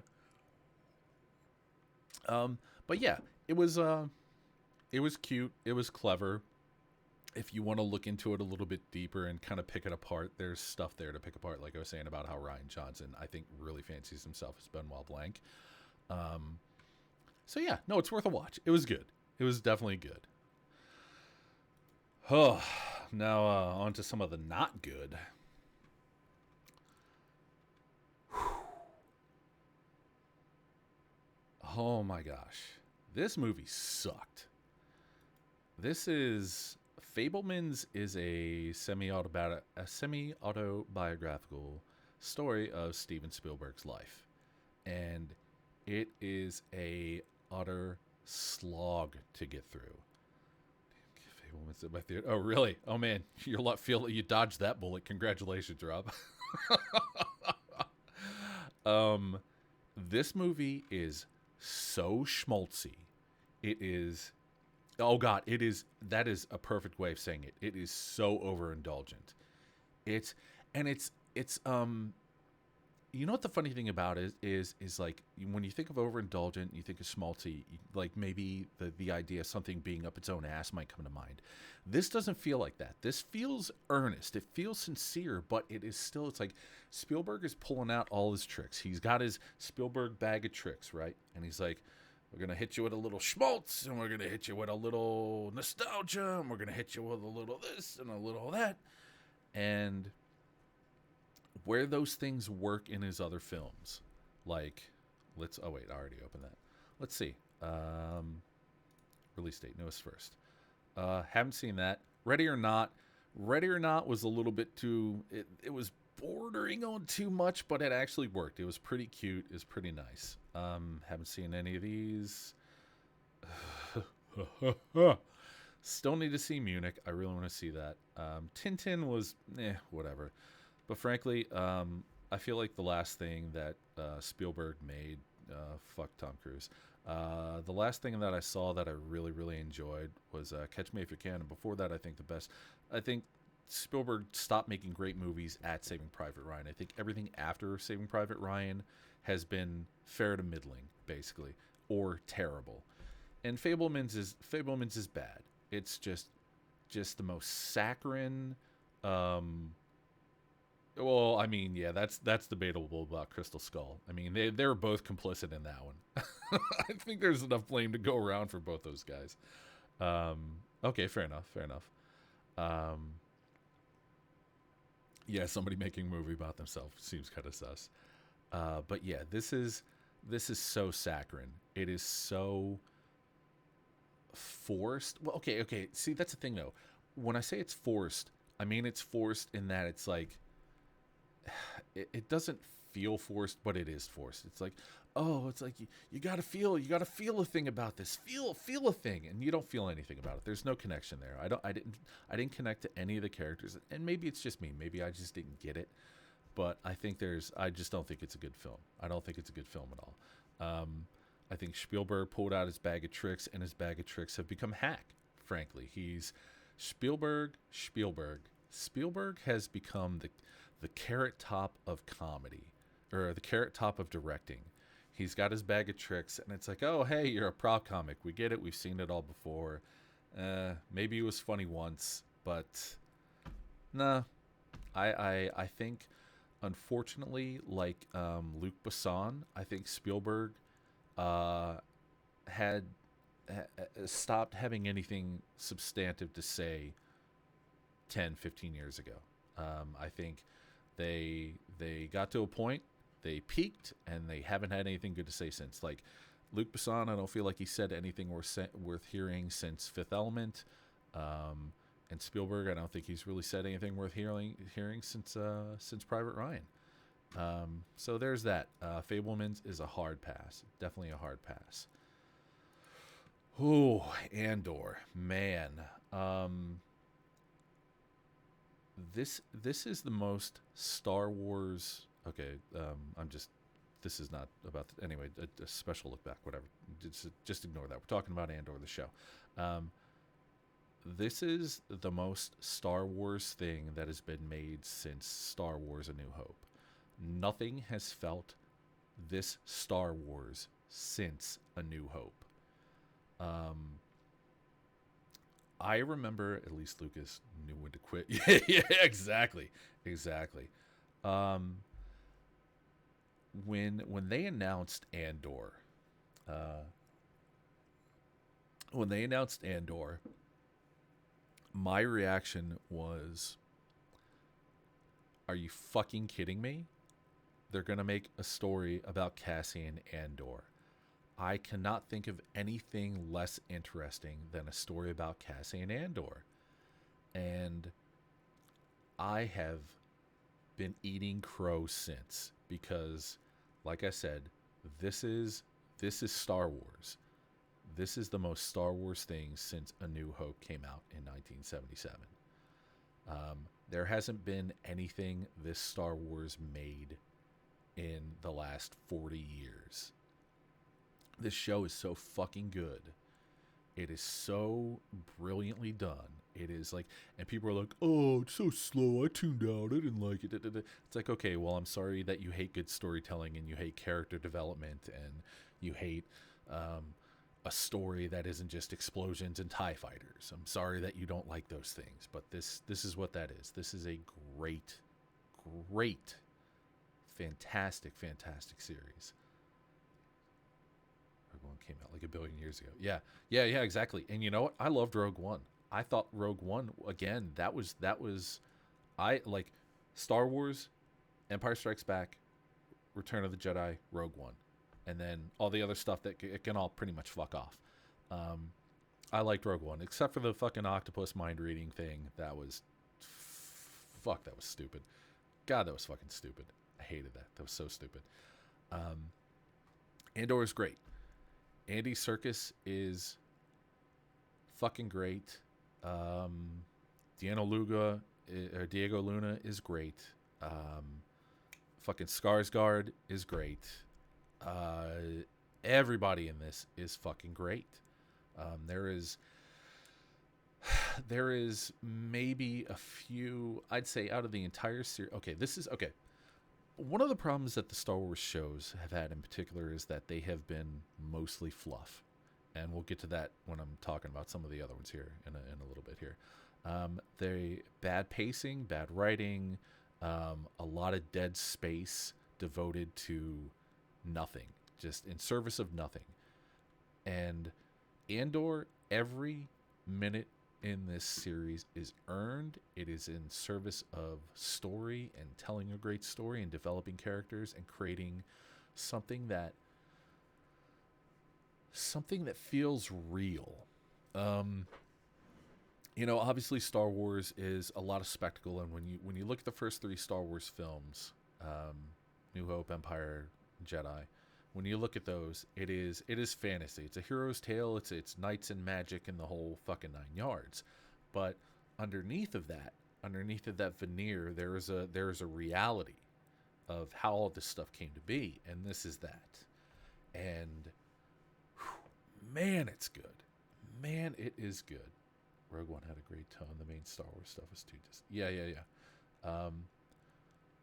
But yeah, it was cute. It was clever. If you want to look into it a little bit deeper and kind of pick it apart, there's stuff there to pick apart. Like I was saying about how Ryan Johnson, I think, really fancies himself as Benoit Blanc. So yeah, no, it's worth a watch. It was good. It was definitely good. Oh, now on to some of the not good. Oh my gosh. This movie sucked. This is Fablemans is a semi-autobiographical story of Steven Spielberg's life, and it is a utter slog to get through. Fablemans in my theater. Oh, really? Oh man, you dodged that bullet. Congratulations, Rob. um, this movie is so schmaltzy. It is. Oh God, it is. That is a perfect way of saying it. It is so overindulgent. It's it's. You know what the funny thing about it is like when you think of overindulgent, you think of schmaltzy. Like maybe the idea of something being up its own ass might come to mind. This doesn't feel like that. This feels earnest. It feels sincere, but it is still. It's like Spielberg is pulling out all his tricks. He's got his Spielberg bag of tricks, right? And he's like, we're going to hit you with a little schmaltz, and we're going to hit you with a little nostalgia, and we're going to hit you with a little this and a little that. And where those things work in his other films, like, oh wait, I already opened that. Let's see. Release date, newest first. Haven't seen that. Ready or Not was a little bit too, it was bordering on too much, but it actually worked. It was pretty cute. It was pretty nice. Haven't seen any of these. Still need to see Munich. I really want to see that. Tintin was whatever. But frankly, I feel like the last thing that Spielberg made, fuck Tom Cruise. The last thing that I saw that I really, really enjoyed was Catch Me If You Can. And before that, I think Spielberg stopped making great movies at Saving Private Ryan. I think everything after Saving Private Ryan has been fair to middling, basically, or terrible. And Fablemans is bad. It's just the most saccharine. Well, I mean, yeah, that's debatable about Crystal Skull. I mean, they were both complicit in that one. I think there's enough blame to go around for both those guys. Okay, fair enough. Yeah, somebody making a movie about themselves seems kind of sus. But yeah, this is so saccharine. It is so forced. Well, okay. See, that's the thing though. When I say it's forced, I mean it's forced in that it's like it doesn't feel forced, but it is forced. It's like, oh, it's like you gotta feel a thing about this. Feel a thing, and you don't feel anything about it. There's no connection there. I didn't connect to any of the characters, and maybe it's just me. Maybe I just didn't get it. But I just don't think it's a good film. I don't think it's a good film at all. I think Spielberg pulled out his bag of tricks, and his bag of tricks have become hack. Frankly, he's Spielberg has become the carrot top of comedy, or the carrot top of directing. He's got his bag of tricks, and it's like, oh, hey, you're a prop comic. We get it. We've seen it all before. Maybe it was funny once, but nah. I think, unfortunately, like Luc Besson, I think Spielberg had stopped having anything substantive to say 10, 15 years ago. I think they got to a point, they peaked, and they haven't had anything good to say since. Like Luc Besson, I don't feel like he said anything worth hearing since Fifth Element. And Spielberg, I don't think he's really said anything worth hearing since Private Ryan. So there's that. Fablemans is a hard pass. Definitely a hard pass. Ooh, Andor. Man. This is the most Star Wars. Okay, this is not about anyway. A special look back, whatever. Just ignore that. We're talking about Andor, the show. This is the most Star Wars thing that has been made since Star Wars: A New Hope. Nothing has felt this Star Wars since A New Hope. I remember, at least Lucas knew when to quit. yeah, exactly. When they announced Andor, my reaction was, are you fucking kidding me? They're going to make a story about Cassian Andor. I cannot think of anything less interesting than a story about Cassian Andor. And I have been eating crow since because, like I said, this is this is Star Wars. This is the most Star Wars thing since A New Hope came out in 1977. There hasn't been anything this Star Wars made in the last 40 years. This show is so fucking good. It is so brilliantly done. It is like, and people are like, oh, it's so slow. I tuned out. I didn't like it. It's like, okay, well, I'm sorry that you hate good storytelling and you hate character development and you hate a story that isn't just explosions and TIE fighters. I'm sorry that you don't like those things, but this is what that is. This is a great, fantastic series. Rogue One came out like a billion years ago. Yeah, exactly. And you know what? I loved Rogue One. I thought Rogue One, again, that was I like Star Wars, Empire Strikes Back, Return of the Jedi, Rogue One, and then all the other stuff that it can all pretty much fuck off. I liked Rogue One, except for the fucking octopus mind reading thing. That was that was stupid. God, that was fucking stupid. I hated that. That was so stupid. Andor is great. Andy Serkis is fucking great. Diego Luna is great. Fucking Skarsgård is great. Everybody in this is fucking great. There is maybe a few, I'd say, out of the entire series. Okay. One of the problems that the Star Wars shows have had in particular is that they have been mostly fluff. And we'll get to that when I'm talking about some of the other ones here in a little bit here. They bad pacing, bad writing, a lot of dead space devoted to nothing, just in service of nothing. And Andor, every minute in this series is earned. It is in service of story and telling a great story and developing characters and creating something that feels real. Obviously Star Wars is a lot of spectacle, and when you look at the first 3 Star Wars films, New Hope, Empire, Jedi, when you look at those, it is fantasy. It's a hero's tale. It's knights and magic and the whole fucking 9 yards. But underneath of that veneer, there is a reality of how all this stuff came to be, and this is that. And man, it's good. Man, it is good. Rogue One had a great tone. The main Star Wars stuff was too yeah.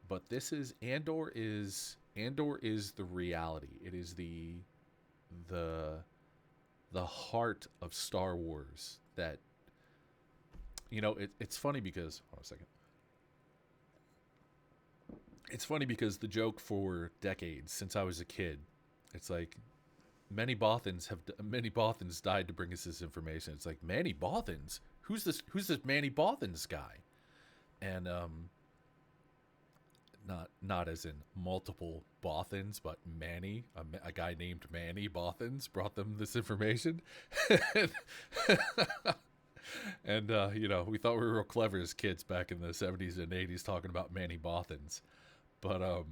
But this is Andor is the reality. It is the heart of Star Wars. That it's funny because hold on a second. It's funny because the joke for decades since I was a kid, it's like many Bothans died to bring us this information. It's like, Manny Bothans? Who's this Manny Bothans guy? And not as in multiple Bothans, but Manny, a guy named Manny Bothans brought them this information. And we thought we were real clever as kids back in the 70s and 80s talking about Manny Bothans. But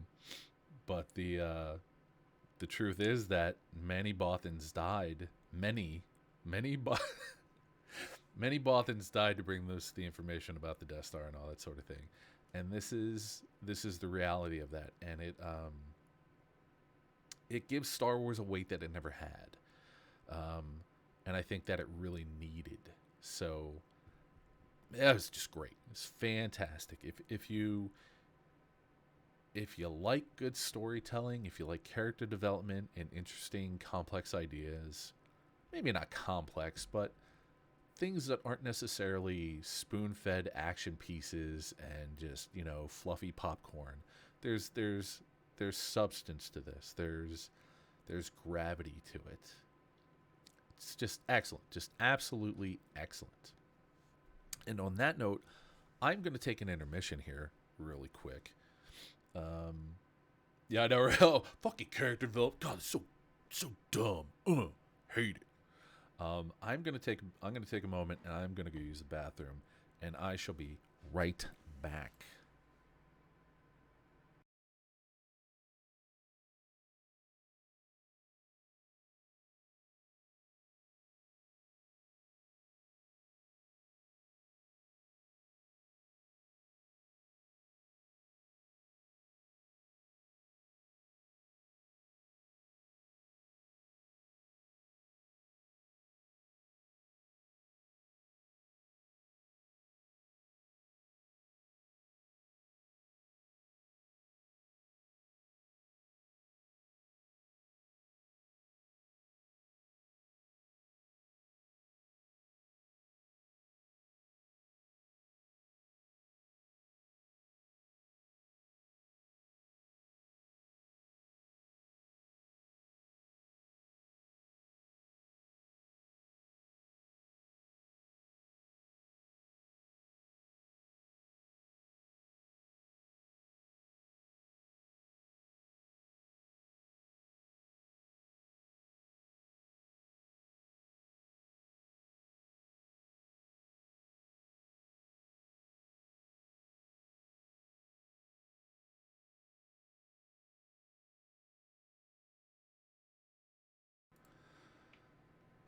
the truth is that many Bothans died. Many Bothans died to bring the information about the Death Star and all that sort of thing. And this is the reality of that. And it gives Star Wars a weight that it never had. And I think that it really needed. So yeah, it was just great. It's fantastic. If you like good storytelling, if you like character development and interesting, complex ideas, maybe not complex, but things that aren't necessarily spoon-fed action pieces and just, fluffy popcorn. There's substance to this. There's gravity to it. It's just excellent. Just absolutely excellent. And on that note, I'm going to take an intermission here really quick. Yeah, I know. Oh, fucking character development. God, it's so dumb. Hate it. I'm gonna take a moment and I'm gonna go use the bathroom, and I shall be right back.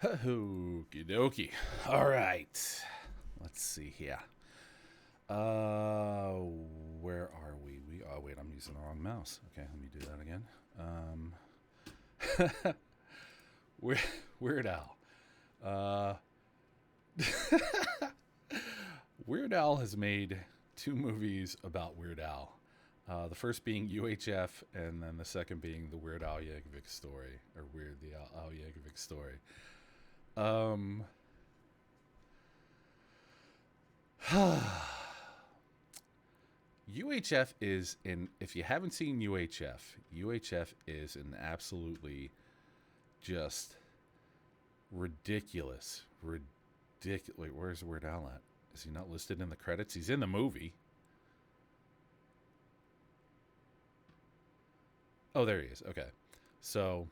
Okie dokie. All right. Let's see here. Uh, where are we? Oh wait, I'm using the wrong mouse. Okay, let me do that again. Weird, Weird Al. Uh, Weird Al has made two movies about Weird Al. The first being UHF, and then the second being the Weird Al Yankovic story, or Weird the Al Yankovic story. Um, UHF is in. If you haven't seen UHF is an absolutely just ridiculous. Wait, where's Weird Al at? Is he not listed in the credits? He's in the movie. Oh, there he is. Okay, so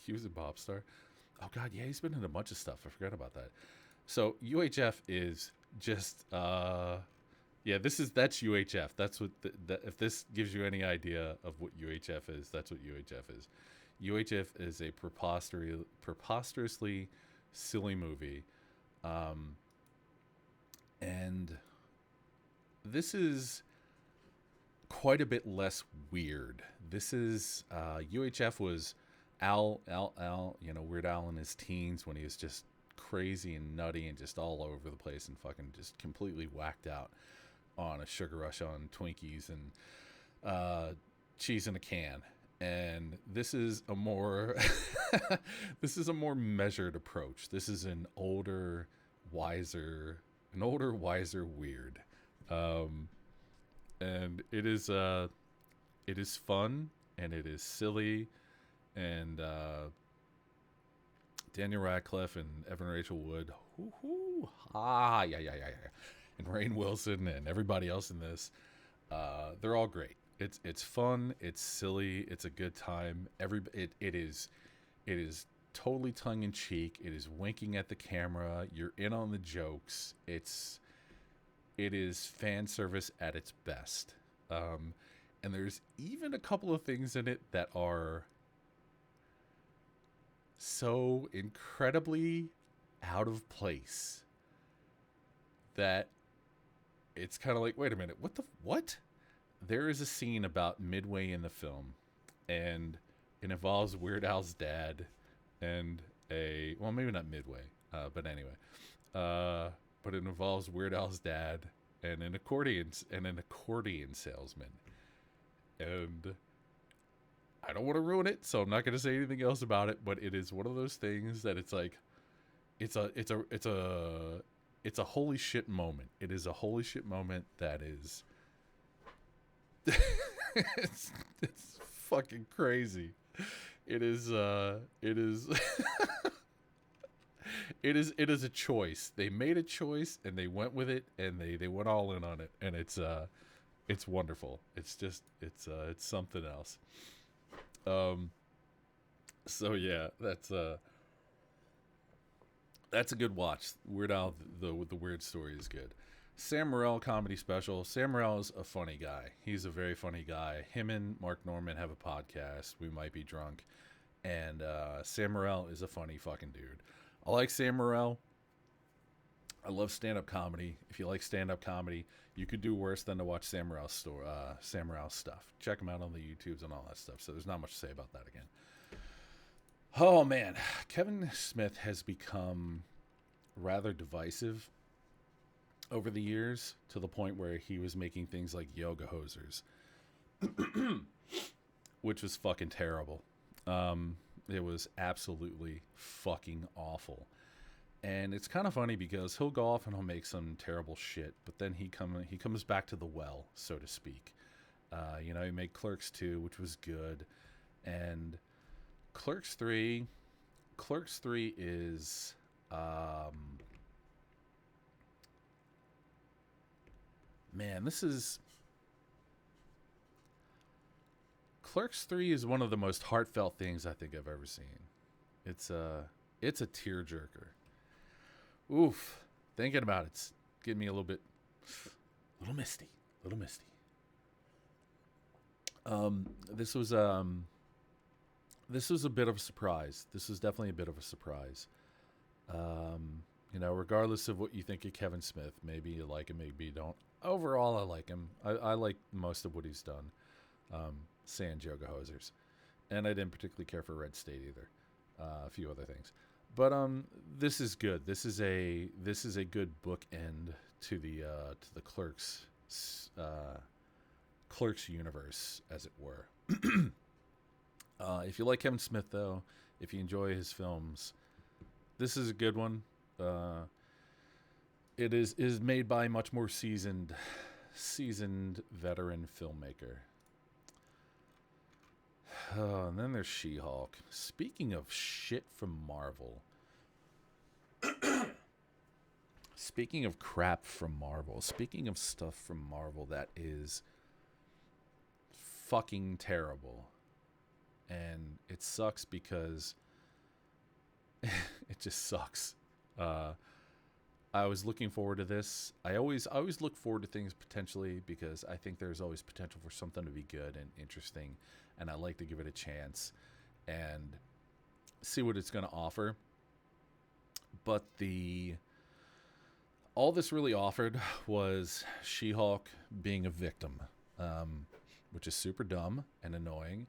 he was a Bob Star. Oh God, yeah, he's been in a bunch of stuff. I forgot about that. So UHF is just yeah, that's UHF. That's what if this gives you any idea of what UHF is, that's what UHF is. UHF is a preposterously silly movie, um, and this is quite a bit less weird. This is UHF was Al, Weird Al in his teens when he was just crazy and nutty and just all over the place and fucking just completely whacked out on a sugar rush on Twinkies and cheese in a can. And this is a more this is a more measured approach. This is an older, wiser Weird. Um, and it is fun and it is silly and Daniel Radcliffe and Evan Rachel Wood, yeah, and Rainn Wilson and everybody else in this, they're all great. It's fun, it's silly, it's a good time. It is totally tongue in cheek. It is winking at the camera. You're in on the jokes. It is fan service at its best. And there's even a couple of things in it that are so incredibly out of place that it's kind of like, wait a minute, what? There is a scene about midway in the film, and it involves Weird Al's dad and well, maybe not midway, but anyway, but it involves Weird Al's dad and an accordion salesman, and I don't want to ruin it, so I'm not going to say anything else about it. But it is one of those things that it's like, it's a holy shit moment. It is a holy shit moment that is, it's fucking crazy. It is it is a choice. They made a choice and they went with it and they went all in on it, and it's wonderful. It's just it's something else. So yeah, That's a good watch. Weird Al, the weird story is good. Sam Morril comedy special. Sam Morril is a funny guy. He's a very funny guy. Him and Mark Norman have a podcast. We might be drunk, and Sam Morril is a funny fucking dude. I like Sam Morril. I love stand-up comedy. If you like stand-up comedy, you could do worse than to watch Sam Morril's stuff. Check him out on the YouTubes and all that stuff. So there's not much to say about that again. Oh man, Kevin Smith has become rather divisive over the years, to the point where he was making things like yoga hosers, which was fucking terrible. It was absolutely fucking awful. And it's kind of funny because he'll go off and he'll make some terrible shit, but then he comes back to the well, so to speak. He made Clerks 2, which was good, and Clerks 3 is man, Clerks 3 is one of the most heartfelt things I think I've ever seen. It's a tearjerker. Oof. Thinking about it's getting me a little misty. This was a bit of a surprise. This was definitely a bit of a surprise. Regardless of what you think of Kevin Smith, maybe you like him, maybe you don't. Overall, I like him. I like most of what he's done. Sans Yoga Hosers. And I didn't particularly care for Red State either. A few other things. But this is good. This is a good bookend to the Clerks universe, as it were. If you like Kevin Smith, though, if you enjoy his films, this is a good one. It is made by a much more seasoned veteran filmmaker. Oh, and then there's She-Hulk. Speaking of shit from Marvel. Speaking of crap from Marvel. Speaking of stuff from Marvel that is fucking terrible. And it sucks because it just sucks. I was looking forward to this. I always look forward to things potentially because I think there's always potential for something to be good and interesting, and I like to give it a chance and see what it's going to offer. But all this really offered was She-Hulk being a victim, which is super dumb and annoying.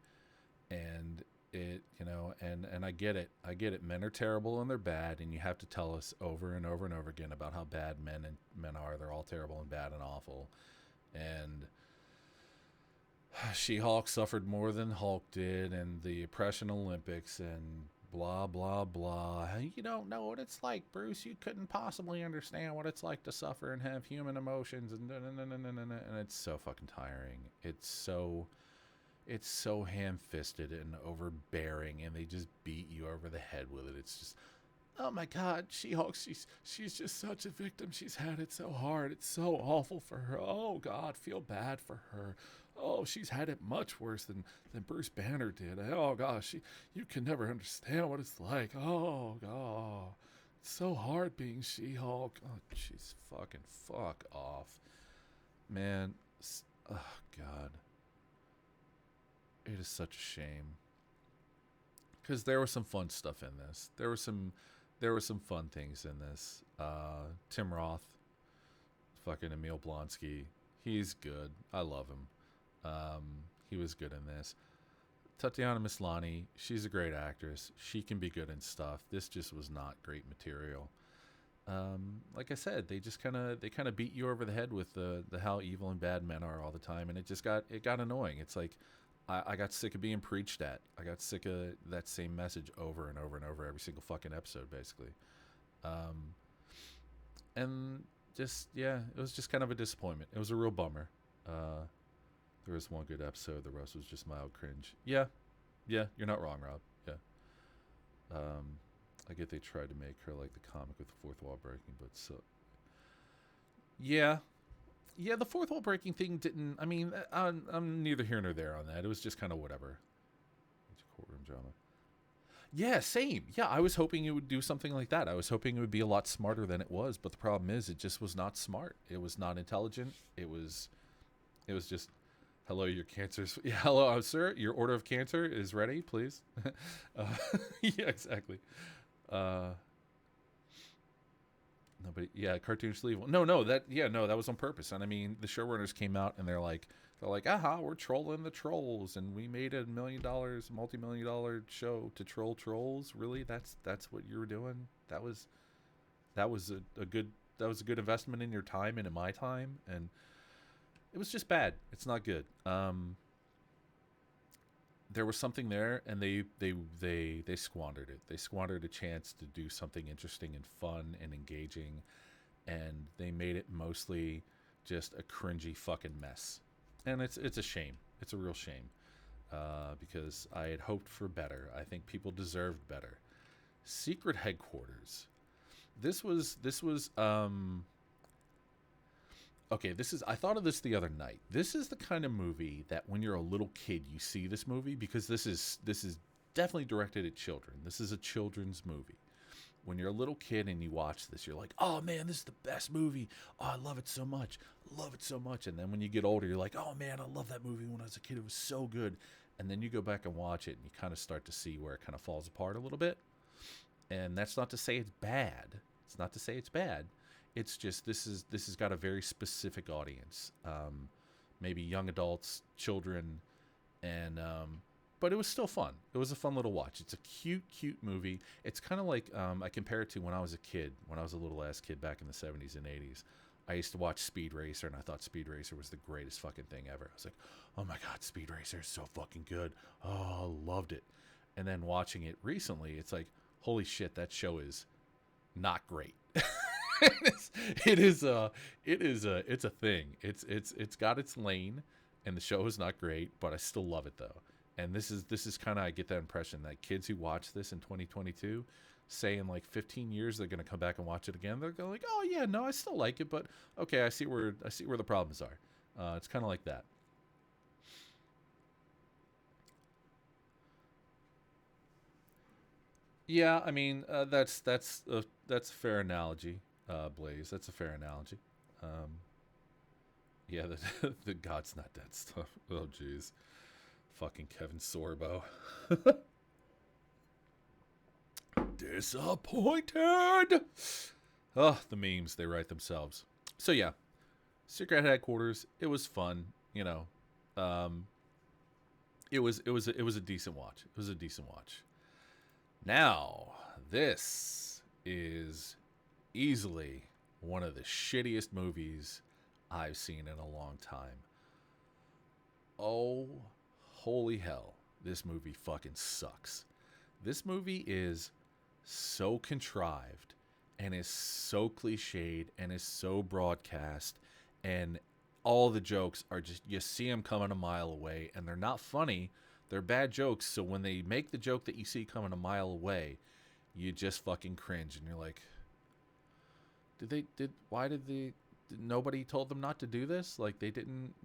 And it, and I get it. Men are terrible and they're bad, and you have to tell us over and over and over again about how bad men are. They're all terrible and bad and awful. And She-Hulk suffered more than Hulk did, and the oppression Olympics, and blah, blah, blah. You don't know what it's like, Bruce. You couldn't possibly understand what it's like to suffer and have human emotions, and it's so fucking tiring. It's so ham-fisted and overbearing, and they just beat you over the head with it. It's just, oh my God, She-Hulk, she's just such a victim. She's had it so hard. It's so awful for her. Oh God, feel bad for her. Oh, she's had it much worse than Bruce Banner did. Oh gosh, you can never understand what it's like. Oh God, it's so hard being She-Hulk. Oh jeez, fuck off, man. Oh God. It is such a shame, because there was some fun stuff in this. There were some fun things in this. Tim Roth, fucking Emil Blonsky, he's good. I love him. He was good in this. Tatiana Maslany, she's a great actress. She can be good in stuff. This just was not great material. Like I said, they kind of beat you over the head with the how evil and bad men are all the time, and it got annoying. It's like, I got sick of being preached at. I got sick of that same message over and over and over every single fucking episode, basically. And just, yeah, it was just kind of a disappointment. It was a real bummer. There was one good episode. The rest was just mild cringe. Yeah, you're not wrong, Rob. Yeah. I get they tried to make her like the comic with the fourth wall breaking, but so... Yeah, the fourth wall breaking thing didn't... I mean, I'm neither here nor there on that. It was just kind of whatever. It's a courtroom drama. Yeah, same. Yeah, I was hoping it would do something like that. I was hoping it would be a lot smarter than it was, but the problem is it just was not smart. It was not intelligent. It was just hello, your cancer's yeah, hello, sir. Your order of cancer is ready, please. uh, yeah, exactly. Uh, no, but yeah, cartoon sleeve. No, no, that yeah, no, that was on purpose. And I mean, the showrunners came out and they're like, aha, we're trolling the trolls, and we made $1 million, multi-million-dollar show to troll trolls. Really, that's what you were doing. That was a good that was a good investment in your time and in my time, and it was just bad. It's not good. There was something there, and they squandered it. They squandered a chance to do something interesting and fun and engaging, and they made it mostly just a cringy fucking mess. And it's a shame. It's a real shame, because I had hoped for better. I think people deserved better. Secret Headquarters. This was okay, this is I thought of this the other night. This is the kind of movie that when you're a little kid you see this movie, because this is definitely directed at children. This is a children's movie. When you're a little kid and you watch this, you're like, "Oh man, this is the best movie. Oh, I love it so much. I love it so much." And then when you get older, you're like, "Oh man, I love that movie when I was a kid. It was so good." And then you go back and watch it and you kind of start to see where it kind of falls apart a little bit. And that's not to say it's bad. It's not to say it's bad. It's just this has got a very specific audience. Maybe young adults, children, and but it was still fun. It was a fun little watch. It's a cute, cute movie. It's kind of like I compare it to when I was a kid, when I was a little ass kid back in the '70s and '80s. I used to watch Speed Racer, and I thought Speed Racer was the greatest fucking thing ever. I was like, oh my god, Speed Racer is so fucking good. Oh, loved it. And then watching it recently, it's like, holy shit, that show is not great. it is it's a thing. It's got its lane, and the show is not great, but I still love it though. And this is kind of, I get that impression that kids who watch this in 2022 say in like 15 years they're going to come back and watch it again. They're going like, oh yeah, no, I still like it, but okay, I see where the problems are. It's kind of like that. Yeah, I mean, that's a fair analogy, Blaze. That's a fair analogy. Um, yeah, the God's not dead stuff. Oh, jeez, fucking Kevin Sorbo. Disappointed. Oh, the memes they write themselves. So yeah, Secret Headquarters. It was fun. Um, it was a decent watch. It was a decent watch. Now, this is easily one of the shittiest movies I've seen in a long time. Oh, holy hell. This movie fucking sucks. This movie is so contrived and is so cliched and is so broadcast, and all the jokes are just, you see them coming a mile away, and they're not funny. They're bad jokes. So when they make the joke that you see coming a mile away, you just fucking cringe, and you're like, why did nobody told them not to do this? Like,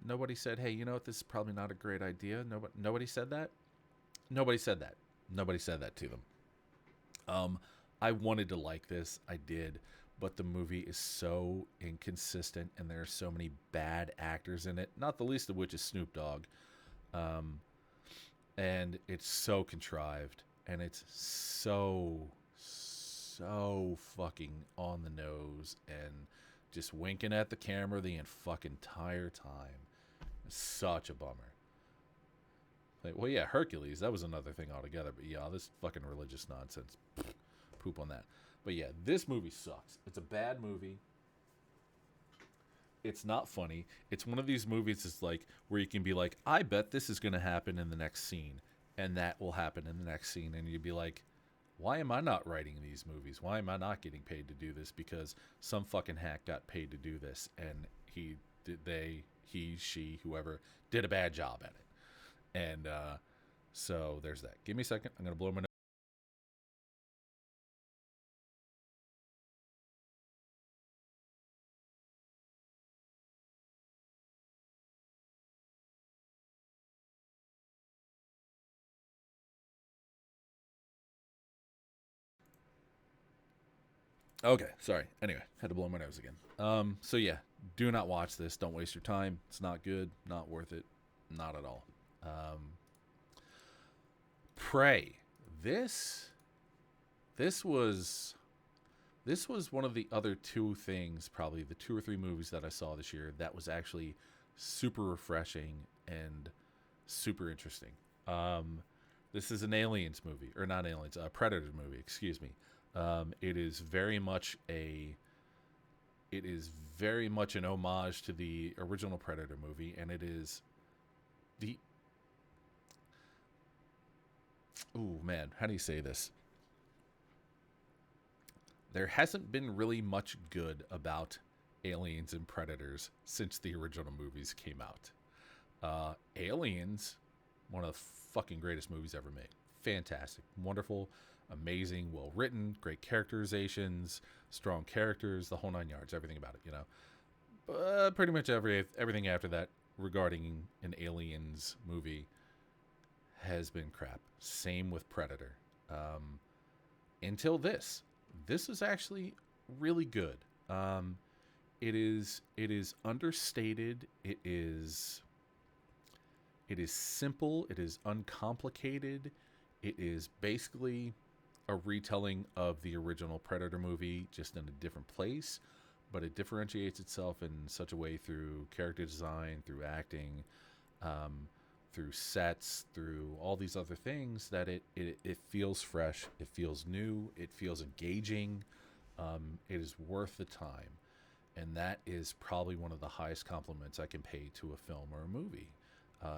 nobody said, hey, you know what, this is probably not a great idea. Nobody said that. Nobody said that. Nobody said that to them. Um, I wanted to like this. I did. But the movie is so inconsistent, and there are so many bad actors in it, not the least of which is Snoop Dogg. Um, and it's so contrived, and it's so fucking on the nose, and just winking at the camera the fucking entire time. It's such a bummer. Like, well, yeah, Hercules, that was another thing altogether. But yeah, this fucking religious nonsense, poop on that. But yeah, this movie sucks. It's a bad movie. It's not funny. It's one of these movies that's like, where you can be like, I bet this is going to happen in the next scene, and that will happen in the next scene, and you'd be like, why am I not writing these movies? Why am I not getting paid to do this? Because some fucking hack got paid to do this, and she, whoever, did a bad job at it. And so there's that. Give me a second. I'm gonna blow my Okay, sorry. Anyway, had to blow my nose again. So yeah, do not watch this. Don't waste your time. It's not good. Not worth it. Not at all. Um, Prey. This this was this was one of the other two things, probably the two or three movies that I saw this year that was actually super refreshing and super interesting. Um, this is an aliens movie, or not aliens, a predator movie. Excuse me. It is very much a it is very much an homage to the original Predator movie, and it is the oh man, how do you say this? There hasn't been really much good about aliens and predators since the original movies came out. Aliens, one of the fucking greatest movies ever made. Fantastic, wonderful, amazing, well written, great characterizations, strong characters, the whole nine yards, everything about it. But pretty much everything after that regarding an aliens movie has been crap. Same with Predator. Um, until this, this is actually really good. It is understated. It is simple. It is uncomplicated. It is basically a retelling of the original Predator movie, just in a different place. But it differentiates itself in such a way through character design, through acting, um, through sets, through all these other things that it feels fresh, it feels new, it feels engaging. It is worth the time. And that is probably one of the highest compliments I can pay to a film or a movie.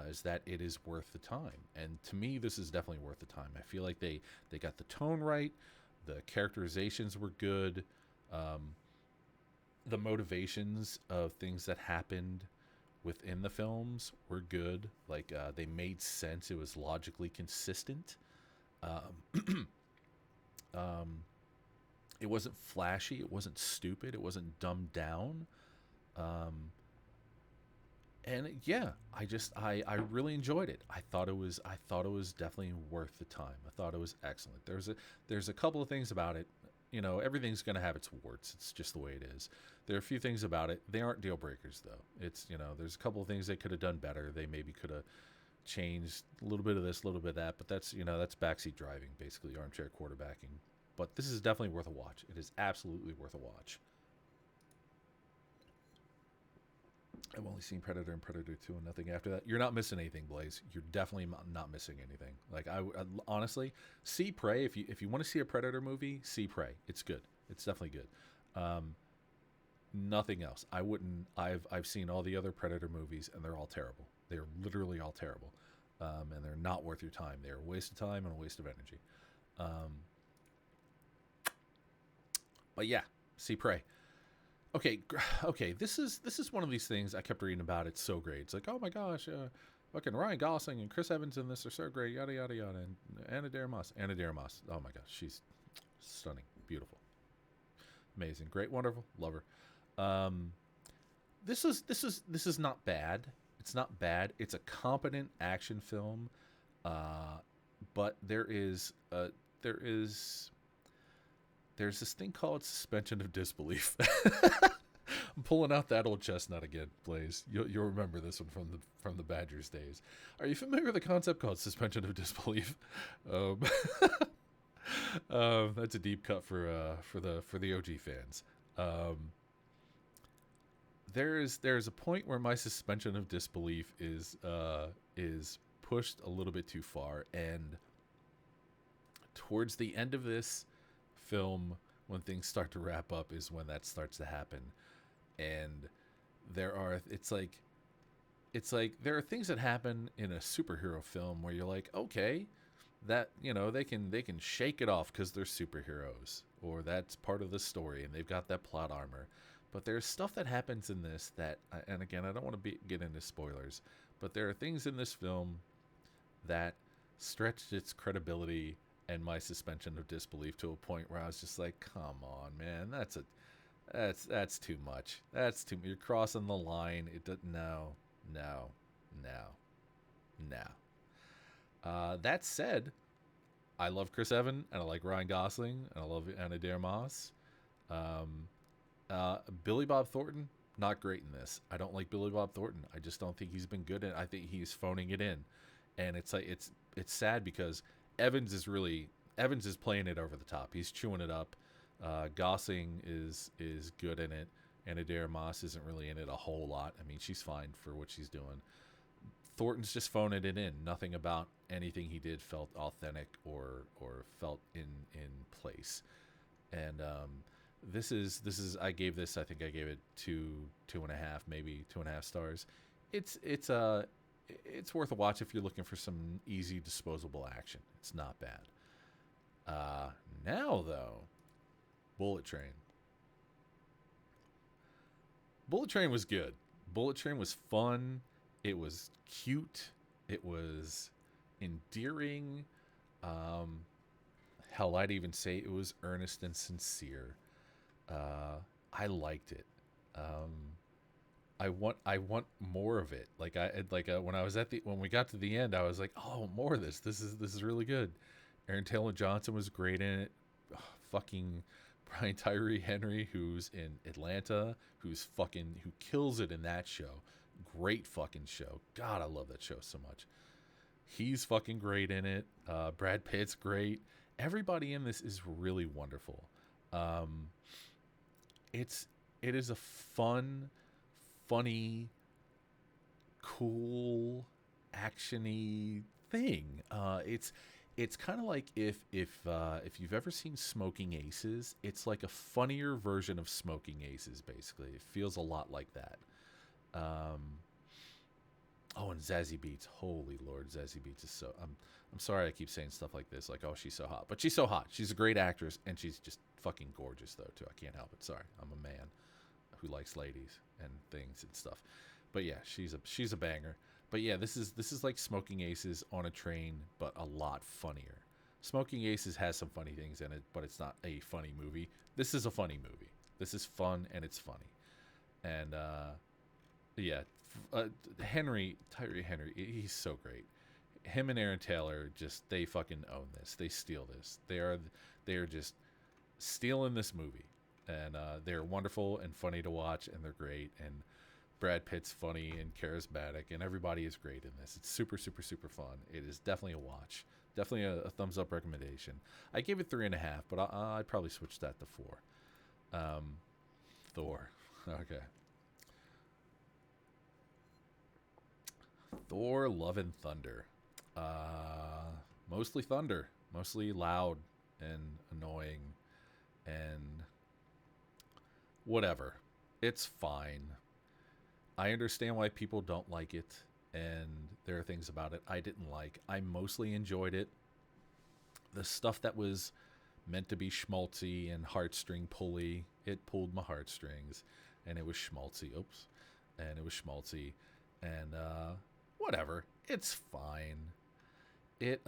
Is that it is worth the time, and to me, this is definitely worth the time. I feel like they got the tone right, the characterizations were good, um, the motivations of things that happened within the films were good. Like they made sense. It was logically consistent. Um, um, it wasn't flashy. It wasn't stupid. It wasn't dumbed down. Um, and yeah, I really enjoyed it. I thought it was definitely worth the time. I thought it was excellent. There's a couple of things about it. Everything's gonna have its warts. It's just the way it is. There are a few things about it. They aren't deal breakers though. There's a couple of things they could have done better. They maybe could have changed a little bit of this, a little bit of that. But that's backseat driving, basically armchair quarterbacking. But this is definitely worth a watch. It is absolutely worth a watch. I've only seen Predator and Predator 2 and nothing after that. You're not missing anything, Blaze. You're definitely not missing anything. Like I honestly see Prey. If you want to see a Predator movie, see Prey. It's good. It's definitely good. Nothing else. I wouldn't. I've seen all the other Predator movies and they're all terrible. They're literally all terrible, and they're not worth your time. They're a waste of time and a waste of energy. Um, but yeah, see Prey. Okay, okay. This is one of these things I kept reading about. It's so great. It's like, oh my gosh, fucking Ryan Gosling and Chris Evans in this are so great. Yada yada yada. And Anna De Armas. Oh my gosh, she's stunning, beautiful, amazing, great, wonderful, love her. This is not bad. It's not bad. It's a competent action film, uh, but there is there's this thing called suspension of disbelief. I'm pulling out that old chestnut again, Blaze. You'll remember this one from the Badgers days. Are you familiar with the concept called suspension of disbelief? Um, that's a deep cut for the OG fans. Um, there's a point where my suspension of disbelief is pushed a little bit too far, and towards the end of this film, when things start to wrap up, is when that starts to happen. And it's like there are things that happen in a superhero film where you're like, okay, that they can shake it off because they're superheroes, or that's part of the story and they've got that plot armor. But there's stuff that happens in this that, and again, I don't want to get into spoilers, but there are things in this film that stretched its credibility and my suspension of disbelief to a point where I was just like, "Come on, man, that's too much. That's too. You're crossing the line. It does no, no, no, no." That said, I love Chris Evans and I like Ryan Gosling and I love Anna De Armas. Um, Billy Bob Thornton, not great in this. I don't like Billy Bob Thornton. I just don't think he's been good in it. I think he's phoning it in, and it's sad because Evans is really Evans is playing it over the top. He's chewing it up. Gossing is good in it, and Adair Moss isn't really in it a whole lot. I mean, she's fine for what she's doing. Thornton's just phoning it in. Nothing about anything he did felt authentic or felt in place. And I gave this, I think I gave it two and a half, maybe 2.5 stars. It's worth a watch if you're looking for some easy disposable action. It's not bad. Now though, Bullet Train. Bullet Train was good. Bullet Train was fun. It was cute. It was endearing. Hell, I'd even say it was earnest and sincere. I liked it. I want more of it. When I was when we got to the end, I was like, oh, more of this. This is really good. Aaron Taylor Johnson was great in it. Ugh, fucking Brian Tyree Henry, who's in Atlanta, who kills it in that show. Great fucking show. God, I love that show so much. He's fucking great in it. Brad Pitt's great. Everybody in this is really wonderful. It is a fun, funny, cool, actiony thing. It's kind of like if you've ever seen Smoking Aces, it's like a funnier version of Smoking Aces. Basically, it feels a lot like that. Um, oh, and Zazie Beetz, holy Lord, Zazie Beetz is so. I'm sorry I keep saying stuff like this, like, oh, she's so hot, but she's so hot. She's a great actress, and she's just fucking gorgeous though too. I can't help it. Sorry, I'm a man who likes ladies and things and stuff. But yeah, she's a banger. But yeah, this is like Smoking Aces on a train, but a lot funnier. Smoking Aces has some funny things in it, but it's not a funny movie. This is a funny movie. This is fun and it's funny. And yeah, Tyree Henry, he's so great. Him and Aaron Taylor, just they fucking own this. They steal this. They are just stealing this movie, and they're wonderful and funny to watch, and they're great. And Brad Pitt's funny and charismatic, and everybody is great in this. It's super, super, super fun. It is definitely a watch. Definitely a thumbs up recommendation. I gave it 3.5, but I'd probably switch that to 4. Thor. Okay. Thor: Love and Thunder. Mostly thunder, mostly loud and annoying, and whatever. It's fine. I understand why people don't like it, and there are things about it I didn't like. I mostly enjoyed it. The stuff that was meant to be schmaltzy and heartstring pulley, it pulled my heartstrings, and it was schmaltzy. Oops. And it was schmaltzy, and whatever. It's fine. It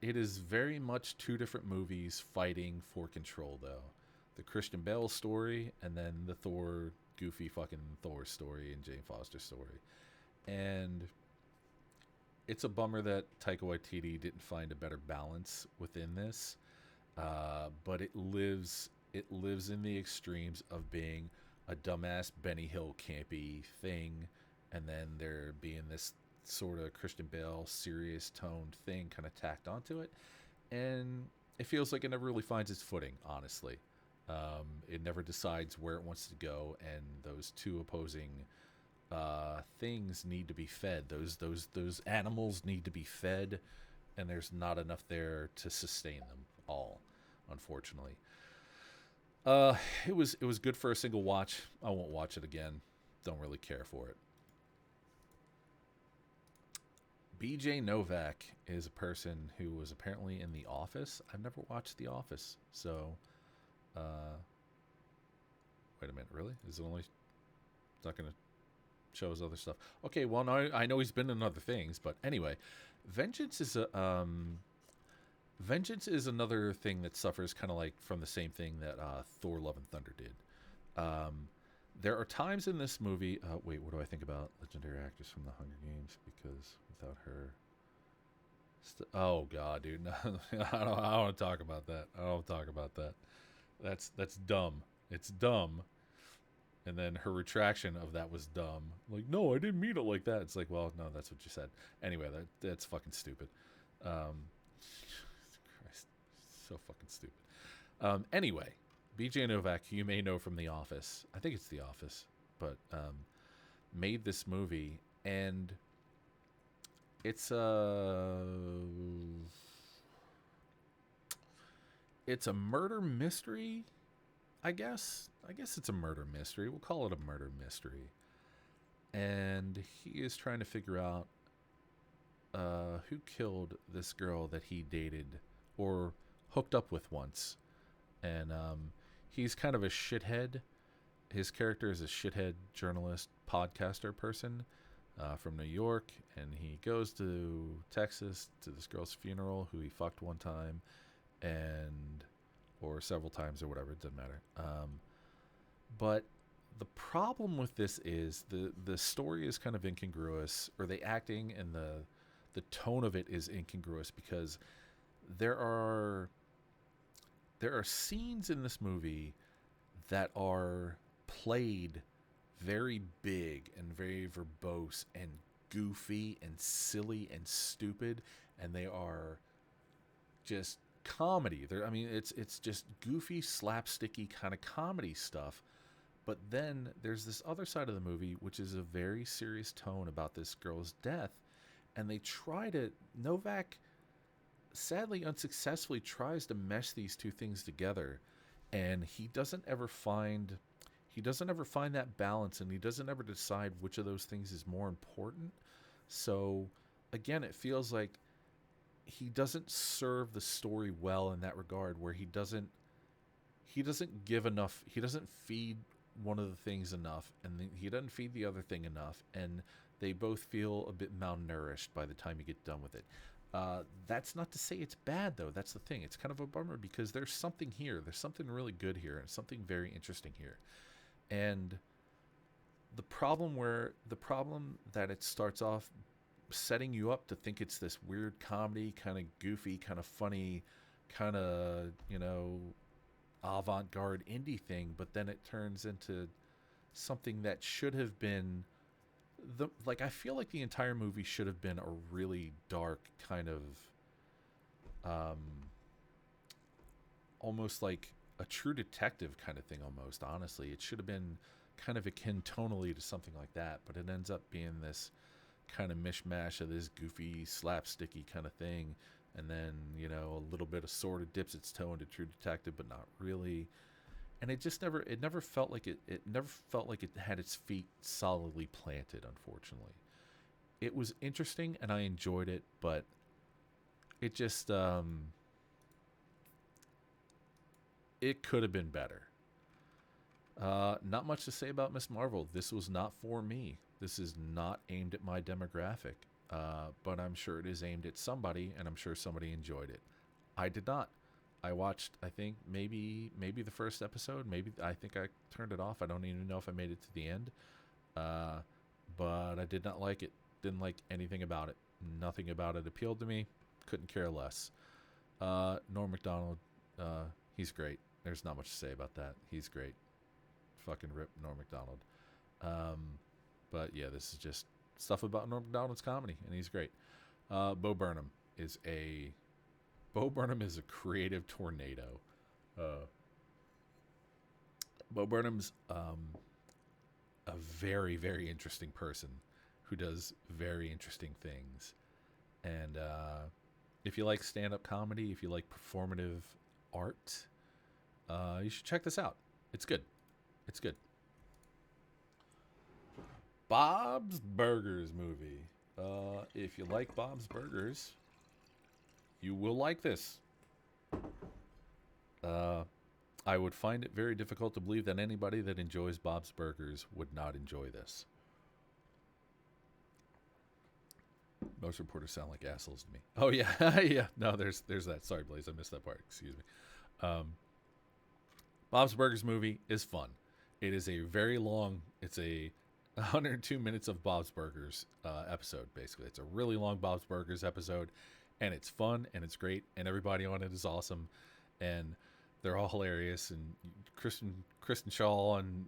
is very much two different movies fighting for control, though. The Christian Bale story, and then the Thor, goofy fucking Thor story and Jane Foster story. And it's a bummer that Taika Waititi didn't find a better balance within this. But it lives in the extremes of being a dumbass Benny Hill campy thing, and then there being this sort of Christian Bale serious toned thing kind of tacked onto it, and it feels like it never really finds its footing, honestly. It never decides where it wants to go, and those two opposing things need to be fed. Those animals need to be fed, and there's not enough there to sustain them all, unfortunately. It was good for a single watch. I won't watch it again. Don't really care for it. BJ Novak is a person who was apparently in The Office. I've never watched The Office, so wait a minute, really? Is it only? It's not going to show his other stuff. Okay, well, no, I know he's been in other things, but anyway, Vengeance is another thing that suffers kind of like from the same thing that Thor: Love and Thunder did. There are times in this movie. Wait, what do I think about legendary actress from the Hunger Games? Because without her, oh god, dude, no, I don't want to talk about that. I don't want to talk about that. That's dumb. It's dumb. And then her retraction of that was dumb. Like, no, I didn't mean it like that. It's like, well, no, that's what you said. Anyway, that's fucking stupid. Christ, so fucking stupid. Anyway, BJ Novak, who you may know from The Office, I think it's The Office, but made this movie, and it's a murder mystery, I guess. I guess it's a murder mystery. We'll call it a murder mystery. And he is trying to figure out who killed this girl that he dated or hooked up with once. And he's kind of a shithead. His character is a shithead journalist, podcaster person from New York. And he goes to Texas to this girl's funeral who he fucked one time or several times or whatever. It doesn't matter. But the problem with this is the story is kind of incongruous, or the acting and the tone of it is incongruous, because there are scenes in this movie that are played very big and very verbose and goofy and silly and stupid, and they are just comedy. It's just goofy, slapsticky kind of comedy stuff. But then there's this other side of the movie, which is a very serious tone about this girl's death. And Novak sadly unsuccessfully tries to mesh these two things together. And he doesn't ever find that balance, and he doesn't ever decide which of those things is more important. So again, it feels like he doesn't serve the story well in that regard, where he doesn't give enough, he doesn't feed one of the things enough, and he doesn't feed the other thing enough, and they both feel a bit malnourished by the time you get done with it. That's not to say it's bad, though. That's the thing. It's kind of a bummer, because there's something here. There's something really good here, and something very interesting here. And the problem that it starts off setting you up to think it's this weird comedy, kind of goofy, kind of funny, kind of, avant-garde indie thing, but then it turns into something that should have been I feel like the entire movie should have been a really dark kind of almost like a True Detective kind of thing. Almost, honestly, it should have been kind of akin tonally to something like that, but it ends up being this kind of mishmash of this goofy, slapsticky kind of thing. And then, a little bit of sort of dips its toe into True Detective, but not really. And it never felt like it never felt like it had its feet solidly planted, unfortunately. It was interesting and I enjoyed it, but it just, it could have been better. Not much to say about Miss Marvel. This was not for me. This is not aimed at my demographic. But I'm sure it is aimed at somebody, and I'm sure somebody enjoyed it. I did not. I watched, I think, maybe the first episode. I think I turned it off. I don't even know if I made it to the end. But I did not like it. Didn't like anything about it. Nothing about it appealed to me. Couldn't care less. Norm Macdonald, he's great. There's not much to say about that. He's great. Fucking rip Norm Macdonald. But yeah, this is just stuff about Norm Macdonald's comedy, and he's great. Bo Burnham is a creative tornado. Bo Burnham's a very, very interesting person who does very interesting things. And if you like stand-up comedy, if you like performative art, you should check this out. It's good. It's good. Bob's Burgers movie. If you like Bob's Burgers, you will like this. I would find it very difficult to believe that anybody that enjoys Bob's Burgers would not enjoy this. Most reporters sound like assholes to me. Oh yeah, yeah. No, there's that. Sorry, Blaze, I missed that part. Excuse me. Bob's Burgers movie is fun. It is a very long. It's a 102 minutes of Bob's Burgers episode. Basically, it's a really long Bob's Burgers episode, and it's fun and it's great, and everybody on it is awesome. And They're all hilarious, and Kristen Shaw and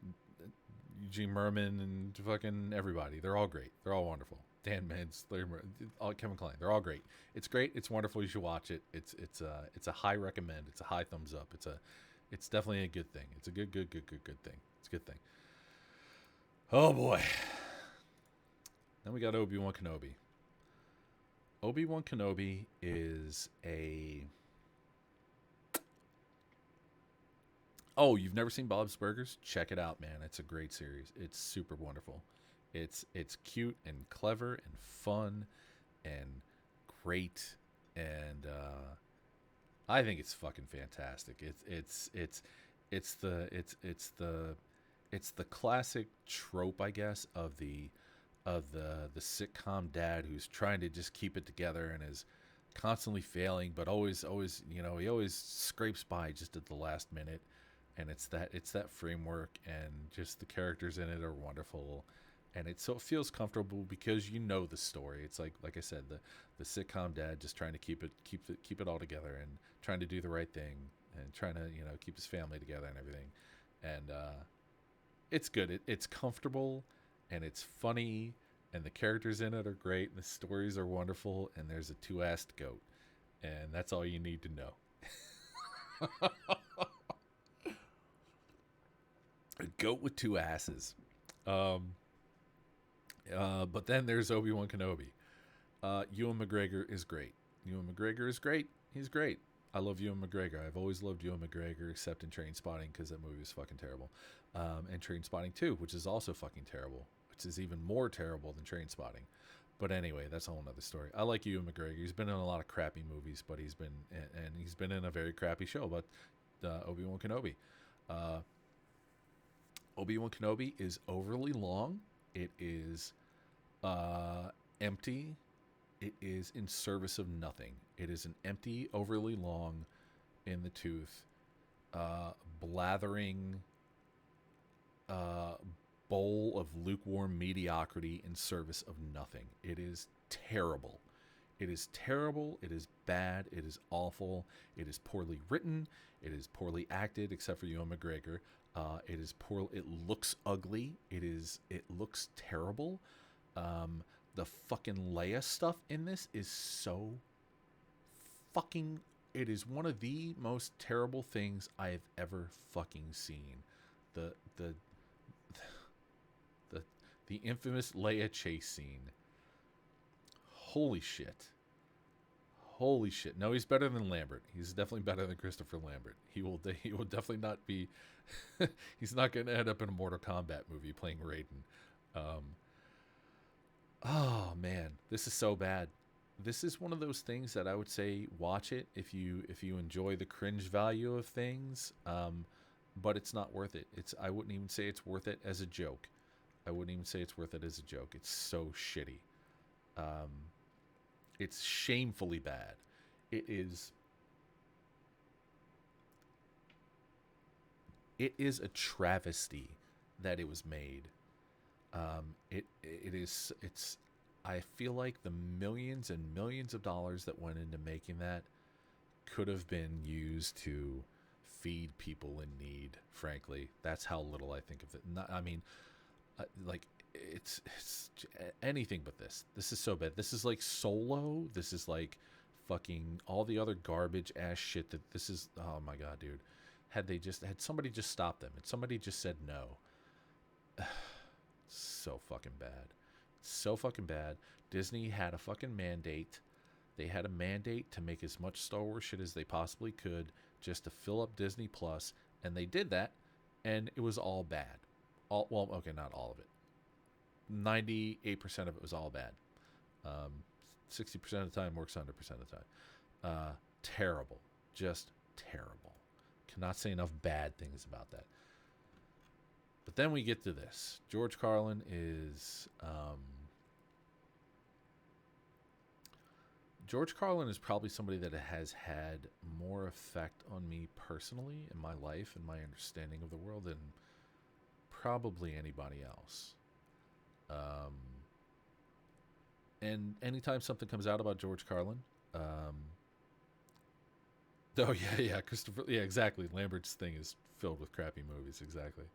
Eugene Merman and fucking everybody. They're all great. They're all wonderful. Dan Mintz, Kevin Kline. They're all great. It's great. It's wonderful. You should watch it. It's a high recommend. It's a high thumbs up. It's definitely a good thing. It's a good thing. It's a good thing. Oh boy. Then we got Obi-Wan Kenobi. Obi-Wan Kenobi is a... Oh, you've never seen Bob's Burgers? Check it out, man. It's a great series. It's super wonderful. It's cute and clever and fun and great, and I think it's fucking fantastic. It's the classic trope, I guess, of the sitcom dad who's trying to just keep it together and is constantly failing, but always he always scrapes by just at the last minute. And it's that framework, and just the characters in it are wonderful, and it feels comfortable because you know the story. It's like I said, the sitcom dad just trying to keep it all together and trying to do the right thing and trying to keep his family together and everything, and it's good. It's comfortable and it's funny, and the characters in it are great, and the stories are wonderful, and there's a 2-assed goat, and that's all you need to know. A goat with 2 asses. But then there's Obi-Wan Kenobi. Ewan McGregor is great. He's great. I love Ewan McGregor. I've always loved Ewan McGregor, except in Trainspotting, because that movie was fucking terrible. And Trainspotting 2, which is also fucking terrible, which is even more terrible than Trainspotting. But anyway, that's a whole nother story. I like Ewan McGregor. He's been in a lot of crappy movies, but he's been in a very crappy show about Obi-Wan Kenobi. Obi-Wan Kenobi is overly long. It is empty. It is in service of nothing. It is an empty, overly long, in the tooth, blathering bowl of lukewarm mediocrity in service of nothing. It is terrible. It is terrible. It is bad. It is awful. It is poorly written. It is poorly acted, except for Ewan McGregor. It is poor. It looks ugly. It looks terrible. The fucking Leia stuff in this is so fucking... It is one of the most terrible things I've ever fucking seen. The infamous Leia chase scene. Holy shit. No, he's better than Lambert. He's definitely better than Christopher Lambert. He will definitely not be... he's not going to end up in a Mortal Kombat movie playing Raiden. Oh, man. This is so bad. This is one of those things that I would say watch it if you enjoy the cringe value of things, but it's not worth it. I wouldn't even say it's worth it as a joke. It's so shitty. It's shamefully bad. It is a travesty that it was made. It's I feel like the millions and millions of dollars that went into making that could have been used to feed people in need, frankly. That's how little I think of it. It's anything but this. This is so bad. This is like Solo. This is like fucking all the other garbage ass shit that this is. Oh my god, dude. Had somebody just stopped them, and somebody just said no. So fucking bad. Disney had a fucking mandate. They had a mandate to make as much Star Wars shit as they possibly could just to fill up Disney Plus, and they did that, and it was all bad. Not all of it. 98% of it was all bad. 60% of the time works 100% of the time. Terrible. Just terrible. Cannot say enough bad things about that. But then we get to this. George Carlin is... George Carlin is probably somebody that has had more effect on me personally in my life and my understanding of the world than probably anybody else. And anytime something comes out about George Carlin, Oh yeah, yeah, Christopher. Yeah, exactly. Lambert's thing is filled with crappy movies. Exactly.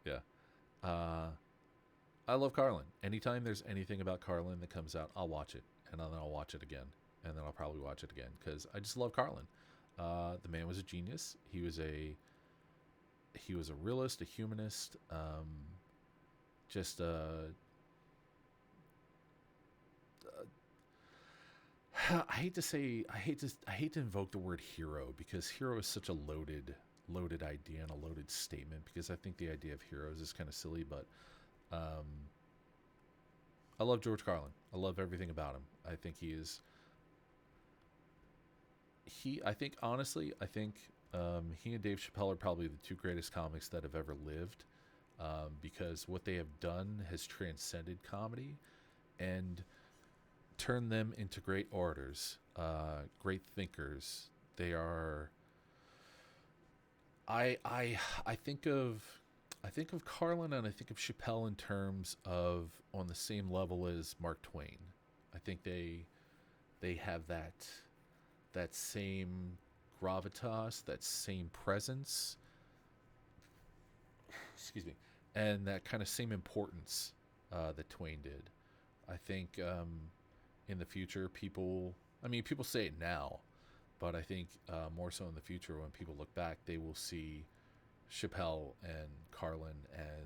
Yeah. Uh, I love Carlin. Anytime there's anything about Carlin that comes out, I'll watch it, and then I'll watch it again, and then I'll probably watch it again because I just love Carlin. The man was a genius. He was a realist, a humanist. Just I hate to say I hate to invoke the word hero because hero is such a loaded idea and a loaded statement because I think the idea of heroes is kind of silly, but um, I love George Carlin. I love everything about him. I think he is he. I think honestly, I think he and Dave Chappelle are probably the two greatest comics that have ever lived because what they have done has transcended comedy and turned them into great orators, great thinkers. They are. I think of Carlin and I think of Chappelle in terms of on the same level as Mark Twain. I think they have that same gravitas, that same presence, excuse me, and that kind of same importance that Twain did. I think in the future, people say it now, but I think more so in the future, when people look back, they will see Chappelle and Carlin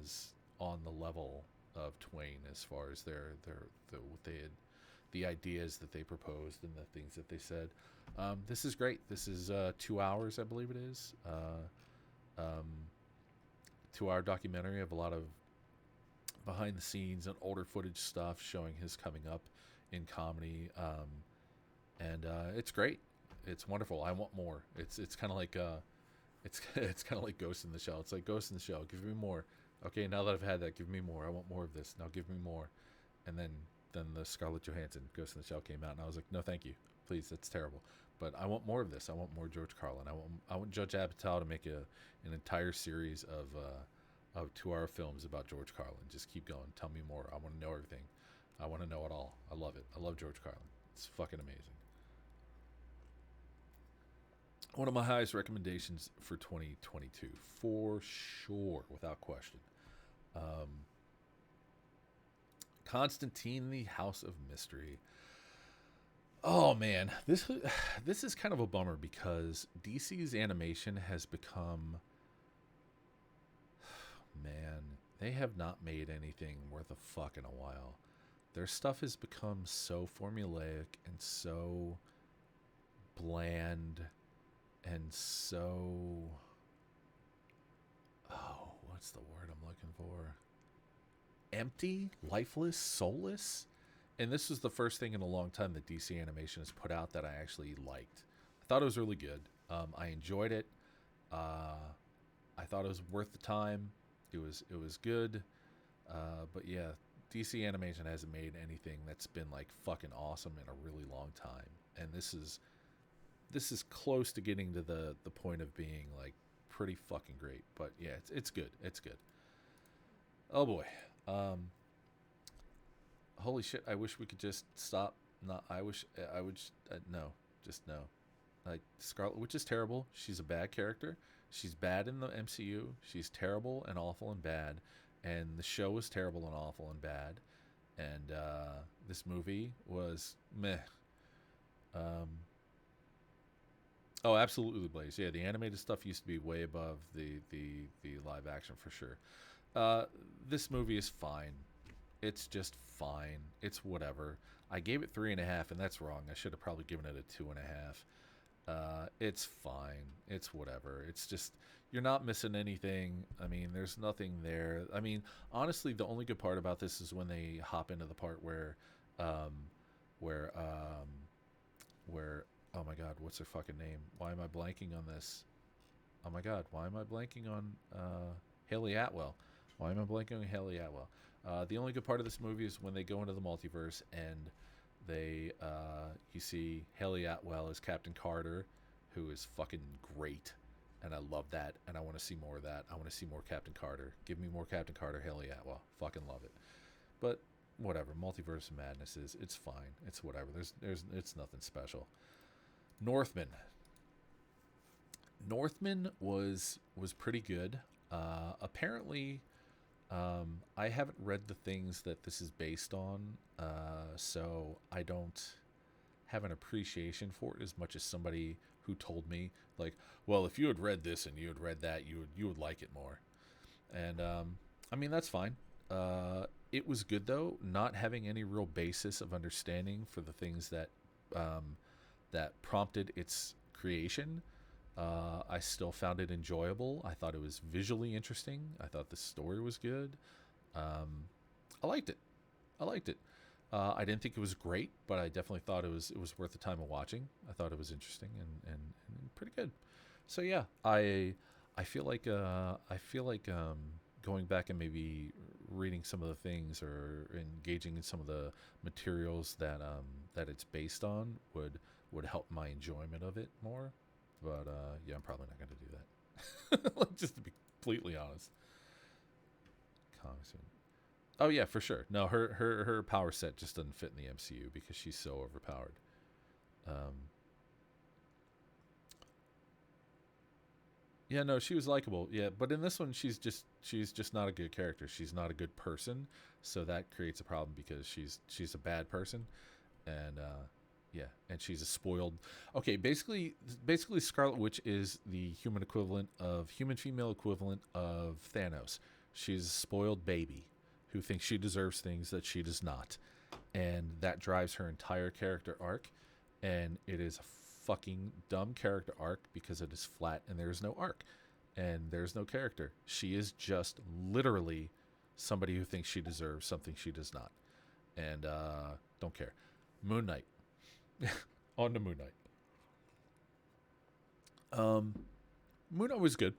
as on the level of Twain as far as what they had, the ideas that they proposed and the things that they said. This is great. This is 2 hours, I believe it is. Um, 2 hour documentary of a lot of behind the scenes and older footage stuff showing his coming up in comedy, and it's great. It's wonderful. I want more. It's kind of like it's kind of like Ghost in the Shell. It's like Ghost in the Shell. Give me more. Okay, now that I've had that, give me more. I want more of this. Now give me more. And then the Scarlett Johansson Ghost in the Shell came out, and I was like, no, thank you, please. That's terrible. But I want more of this. I want more George Carlin. I want Judge Apatow to make an entire series of 2 hour films about George Carlin. Just keep going. Tell me more. I want to know everything. I want to know it all. I love it. I love George Carlin. It's fucking amazing. One of my highest recommendations for 2022, for sure, without question. Um, Constantine, the House of Mystery. Oh man, this is kind of a bummer because DC's animation has become, man, they have not made anything worth a fuck in a while. Their stuff has become so formulaic and so bland and so, oh, what's the word I'm looking for? Empty, lifeless, soulless. And this was the first thing in a long time that DC Animation has put out that I actually liked. I thought it was really good. I enjoyed it. I thought it was worth the time. It was good. But yeah, DC Animation hasn't made anything that's been like fucking awesome in a really long time. And this is close to getting to the point of being like pretty fucking great. But yeah, it's good. It's good. Oh boy. Holy shit! I wish we could just stop. Not. I wish. I would. No. Just no. Like Scarlet Witch is terrible. She's a bad character. She's bad in the MCU. She's terrible and awful and bad. And the show was terrible and awful and bad. And this movie was meh. Um, oh, absolutely, Blaze. Yeah, the animated stuff used to be way above the live action for sure. Uh, this movie is fine. It's just fine. It's whatever. I gave it 3.5, and that's wrong. I should have probably given it a 2.5. It's fine. It's whatever. It's just you're not missing anything. I mean, there's nothing there. I mean, honestly, the only good part about this is when they hop into the part um, where, where. Oh my God, what's her fucking name? Why am I blanking on this? Oh my God, why am I blanking on Haley Atwell? Why am I blanking on Haley Atwell? The only good part of this movie is when they go into the multiverse and you see Haley Atwell as Captain Carter, who is fucking great, and I love that, and I want to see more of that. I want to see more Captain Carter. Give me more Captain Carter, Haley Atwell. Fucking love it. But whatever, multiverse of madness it's fine. It's whatever. It's nothing special. Northman. Northman was pretty good. Apparently, I haven't read the things that this is based on, so I don't have an appreciation for it as much as somebody who told me, like, well, if you had read this and you had read that, you would like it more. And I mean, that's fine. It was good though, not having any real basis of understanding for the things um, that prompted its creation. I still found it enjoyable. I thought it was visually interesting. I thought the story was good. Um, I liked it. I liked it. I didn't think it was great, but I definitely thought it was worth the time of watching. I thought it was interesting and pretty good. So yeah, I feel like going back and maybe reading some of the things or engaging in some of the materials that it's based on would help my enjoyment of it more. But yeah, I'm probably not going to do that. Like, just to be completely honest. Comics. Oh yeah, for sure. No, her power set just doesn't fit in the MCU because she's so overpowered. Um, yeah, no, she was likable. Yeah, but in this one, she's just not a good character. She's not a good person, so that creates a problem because she's a bad person, and yeah, and she's a spoiled. Okay, basically, Scarlet Witch is the human female equivalent of Thanos. She's a spoiled baby who thinks she deserves things that she does not, and that drives her entire character arc. And it is a fucking dumb character arc because it is flat and there is no arc and there's no character. She is just literally somebody who thinks she deserves something she does not, and don't care. Moon Knight. On to Moon Knight. Um, Moonlight was good.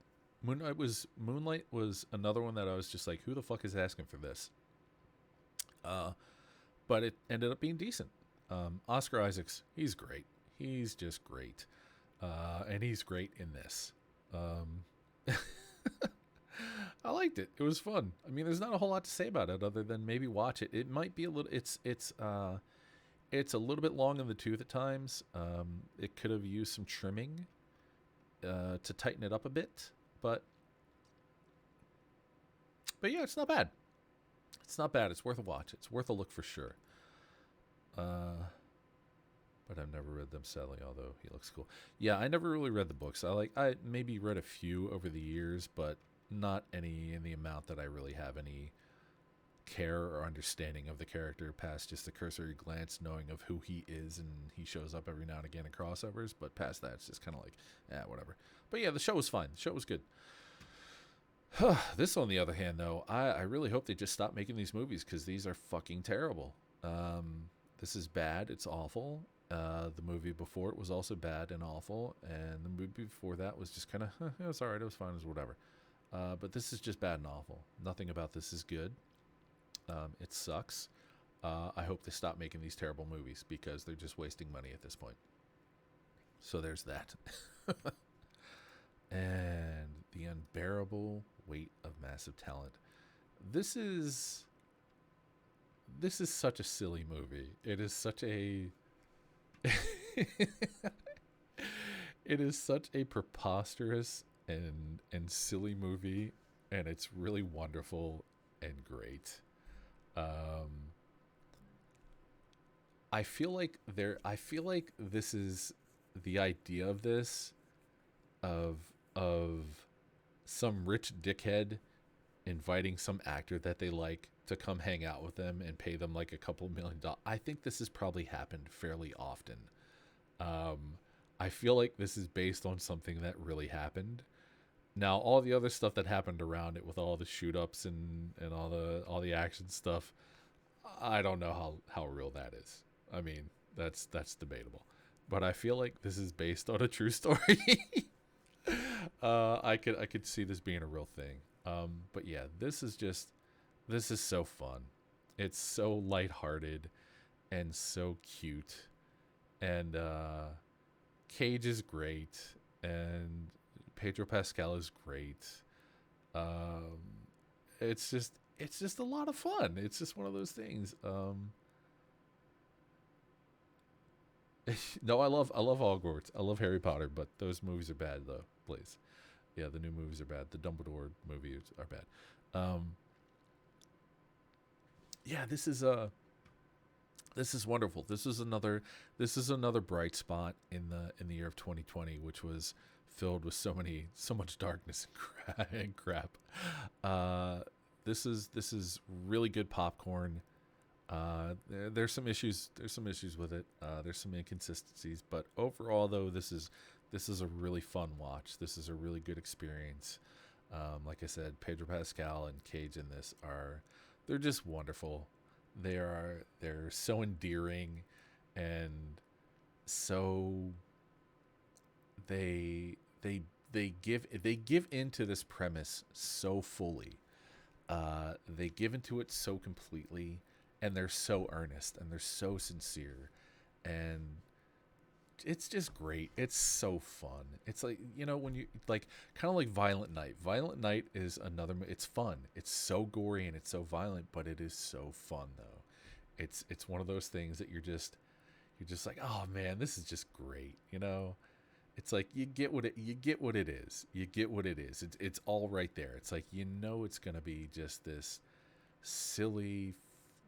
Moonlight was another one that I was just like, who the fuck is asking for this? Uh, but it ended up being decent. Oscar Isaacs, he's great. He's just great, and he's great in this. Um, I liked it. It was fun. I mean, there's not a whole lot to say about it other than maybe watch it. It might be a little. It's a little bit long in the tooth at times. It could have used some trimming to tighten it up a bit, but yeah, it's not bad. It's not bad. It's worth a watch. It's worth a look for sure. Uh, but I've never read them sadly, although he looks cool. Yeah, I never really read the books. I maybe read a few over the years, but not any in the amount that I really have any care or understanding of the character past just a cursory glance knowing of who he is, and he shows up every now and again in crossovers, but past that it's just kind of like, whatever. But yeah, the show was fine. The show was good. This, on the other hand, though, I really hope they just stop making these movies because these are fucking terrible. This is bad. It's awful. The movie before it was also bad and awful, and the movie before that was just kind of, it was alright, it was fine, it was whatever. But this is just bad and awful. Nothing about this is good. It sucks. I hope they stop making these terrible movies because they're just wasting money at this point. So there's that. And the unbearable weight of massive talent. This is such a silly movie. It is such a it is such a preposterous and silly movie, and it's really wonderful and great. Um, I feel like this is the idea of this of some rich dickhead inviting some actor that they like to come hang out with them and pay them like a couple $1 million. I think this has probably happened fairly often. Um, I feel like this is based on something that really happened. Now, all the other stuff that happened around it with all the shoot ups and all the action stuff, I don't know how real that is. I mean, that's debatable. But I feel like this is based on a true story. I could see this being a real thing. But yeah, this is so fun. It's so lighthearted and so cute. And Cage is great, and Pedro Pascal is great. Um, it's just a lot of fun. It's just one of those things. No, I love Hogwarts. I love Harry Potter, but those movies are bad though. Please, yeah, the new movies are bad. The Dumbledore movies are bad. Um, yeah, this is wonderful. This is another bright spot in the year of 2020, which was filled with so much darkness and crap. Uh, this is really good popcorn. There's some issues. There's some issues with it. There's some inconsistencies, but overall, though, this is a really fun watch. This is a really good experience. Like I said, Pedro Pascal and Cage in this are they're just wonderful. They're so endearing, and so they they give into this premise so fully. They give into it so completely, and they're so earnest and they're so sincere, and it's just great. It's so fun. It's like when you like kind of like Violent Night. Violent Night is another. It's fun. It's so gory and it's so violent, but it is so fun though. It's one of those things that you're just like, oh man, this is just great. It's like you get what it is. You get what it is. It's all right there. It's like it's gonna be just this silly,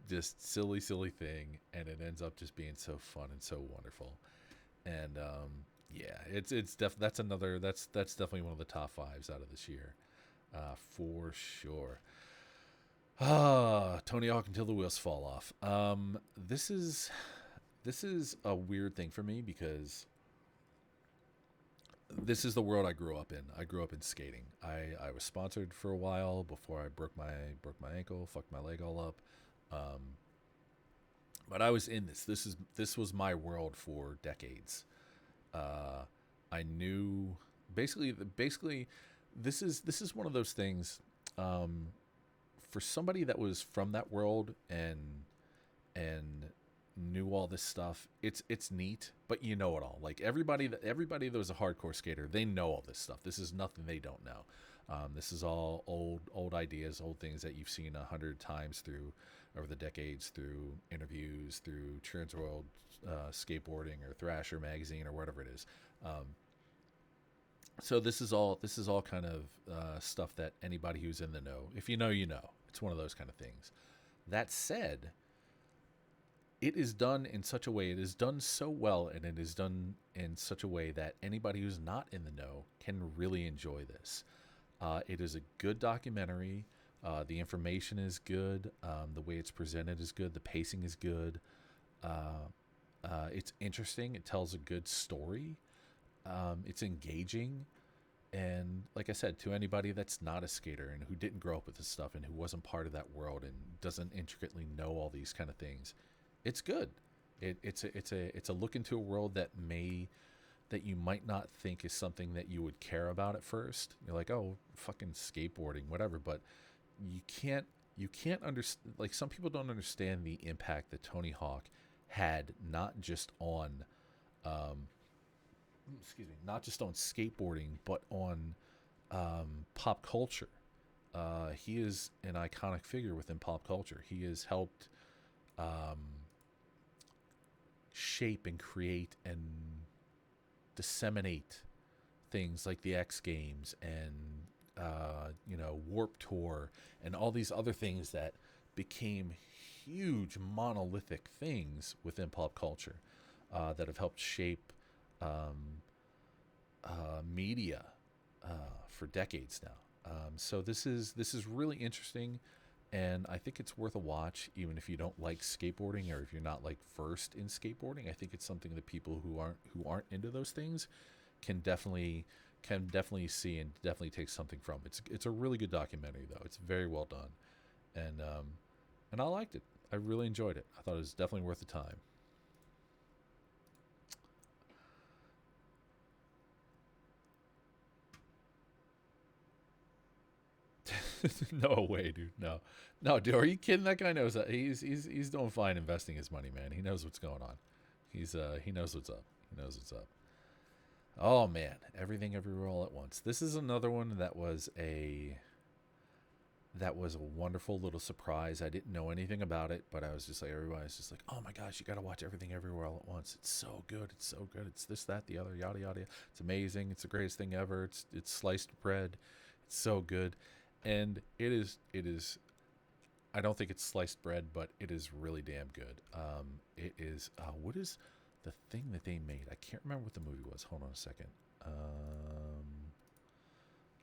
just silly thing, and it ends up just being so fun and so wonderful. And yeah, that's definitely one of the top fives out of this year, for sure. Tony Hawk Until the Wheels Fall Off. This is a weird thing for me because this is the world I grew up in. I grew up in skating. I was sponsored for a while before I broke my ankle, fucked my leg all up. Um, but I was in this. This was my world for decades. Uh, I knew basically this is one of those things. Um, for somebody that was from that world and knew all this stuff, it's neat, but you know it all. Like everybody that was a hardcore skater, they know all this stuff. This is nothing they don't know. This is all old ideas, old things that you've seen 100 times through over the decades, through interviews, through Trans World Skateboarding or Thrasher magazine or whatever it is. Um, so this is all kind of stuff that anybody who's in the know, if you know, you know. It's one of those kind of things. That said, it is done in such a way, it is done so well, and it is done in such a way that anybody who's not in the know can really enjoy this. It is a good documentary. The information is good. The way it's presented is good. The pacing is good. Uh, it's interesting. It tells a good story. It's engaging. And like I said, to anybody that's not a skater and who didn't grow up with this stuff and who wasn't part of that world and doesn't intricately know all these kind of things, it's good. It's a look into a world that you might not think is something that you would care about at first. You're like, oh, fucking skateboarding, whatever. But you can't understand. Like some people don't understand the impact that Tony Hawk had, not just on um, not just on skateboarding, but on pop culture. He is an iconic figure within pop culture. He has helped um, shape and create and disseminate things like the X Games and Warp Tour and all these other things that became huge monolithic things within pop culture that have helped shape um, media for decades now. So this is really interesting, and I think it's worth a watch, even if you don't like skateboarding or if you're not like versed in skateboarding. I think it's something that people who aren't into those things can definitely see and definitely take something from. It's a really good documentary though. It's very well done, and I liked it. I really enjoyed it. I thought it was definitely worth the time. No way, dude. No, no, dude. Are you kidding? That guy knows that he's doing fine investing his money, man. He knows what's going on. He knows what's up. He knows what's up. Oh man, everything everywhere all at once. This is another one that was a That was a wonderful little surprise. I didn't know anything about it, but I was just like, everybody's just like, oh my gosh, you got to watch Everything Everywhere All at Once. It's so good. It's so good. It's this, that, the other, yada, yada. It's amazing. It's the greatest thing ever. It's sliced bread. It's so good. And it is, I don't think it's sliced bread, but it is really damn good. It is, what is the thing that they made? I can't remember what the movie was. Hold on a second.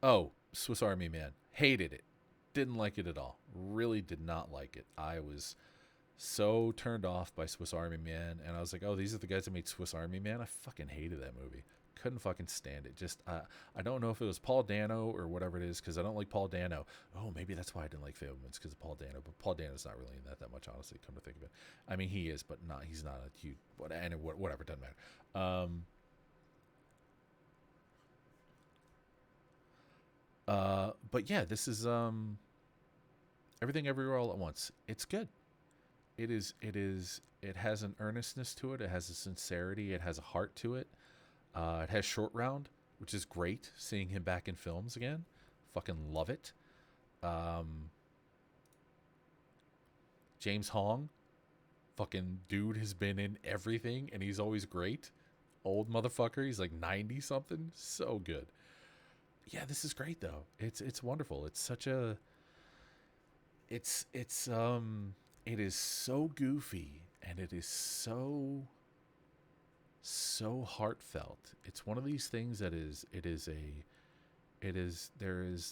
Oh, Swiss Army Man. Hated it. Didn't like it at all. Really did not like it. I was so turned off by Swiss Army Man, and I was like, oh, these are the guys that made Swiss Army Man? I fucking hated that movie. Couldn't fucking stand it. Just, I don't know if it was Paul Dano or whatever it is, because I don't like Paul Dano. Oh, maybe that's why I didn't like Fablemans, because of Paul Dano. But Paul Dano's not really in that much, honestly, come to think of it. I mean, he is, but not. He's not a huge, whatever, doesn't matter. But yeah, this is Everything Everywhere All at Once. It's good. It has an earnestness to it. It has a sincerity. It has a heart to it. It has Short Round, which is great. Seeing him back in films again, fucking love it. James Hong, fucking dude has been in everything, and he's always great. Old motherfucker. He's like 90 something. So good. Yeah, this is great though. It's wonderful. It's such a it is so goofy, and it is so heartfelt. It's one of these things that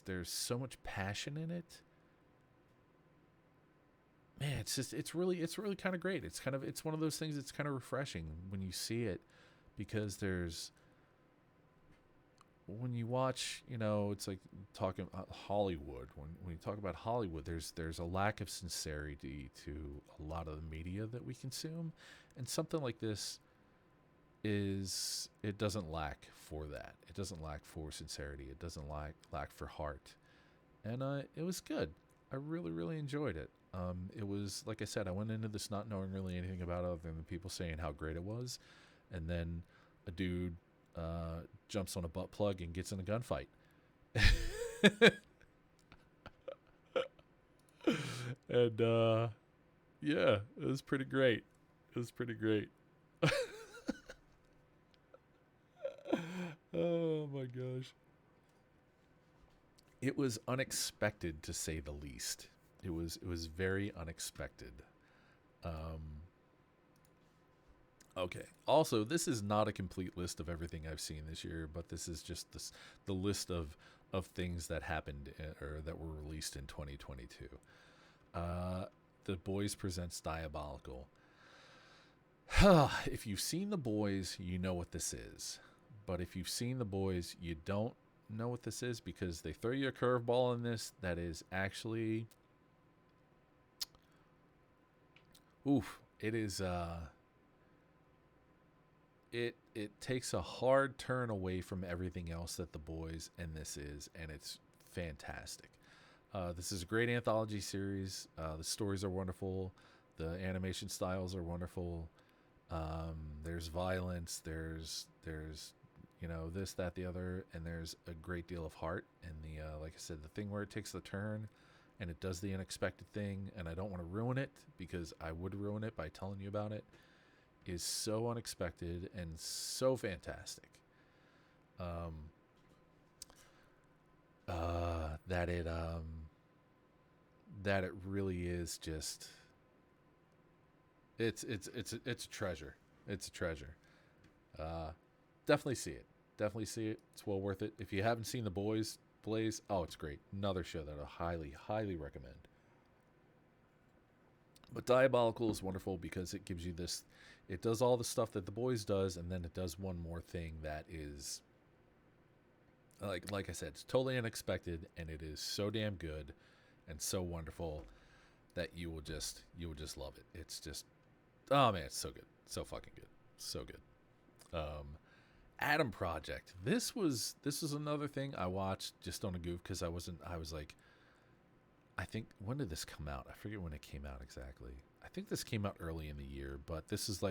there's so much passion in it. Man, it's really kind of great. It's one of those things that's kind of refreshing when you see it, because when you watch, it's like talking about Hollywood. When you talk about Hollywood, there's a lack of sincerity to a lot of the media that we consume, and something like this it doesn't lack for that. It doesn't lack for sincerity. It doesn't lack for heart, and it was good. I really really enjoyed it. It was, like I said, I went into this not knowing really anything about it other than people saying how great it was, and then a dude jumps on a butt plug and gets in a gunfight. And yeah, it was pretty great. It was pretty great. Oh my gosh. It was unexpected, to say the least. It was very unexpected. Um Okay. Also, this is not a complete list of everything I've seen this year, but this is just the list of things that happened, or that were released in 2022. The Boys presents Diabolical. If you've seen The Boys, you know what this is. But if you've seen The Boys, you don't know what this is, because they throw you a curveball in this that is actually, oof, it is it takes a hard turn away from everything else that The Boys and this is, and it's fantastic. This is a great anthology series. The stories are wonderful. The animation styles are wonderful. There's violence. There's this, that, the other, and there's a great deal of heart. And the like I said, the thing where it takes the turn and it does the unexpected thing, and I don't want to ruin it because I would ruin it by telling you about it, is so unexpected and so fantastic. That it really is just, it's a treasure. It's a treasure. Definitely see it. Definitely see it. It's well worth it. If you haven't seen The Boys, Blaze, oh, it's great. Another show that I highly recommend. But Diabolical is wonderful because it gives you this. It does all the stuff that The Boys does, and then it does one more thing that is, like I said, it's totally unexpected, and it is so damn good and so wonderful that you will just love it. It's just, oh man, it's so good, so fucking good, so good. Adam Project. This was another thing I watched just on a goof, because I was like, I think, when did this come out? I forget when it came out exactly. I think this came out early in the year, but this is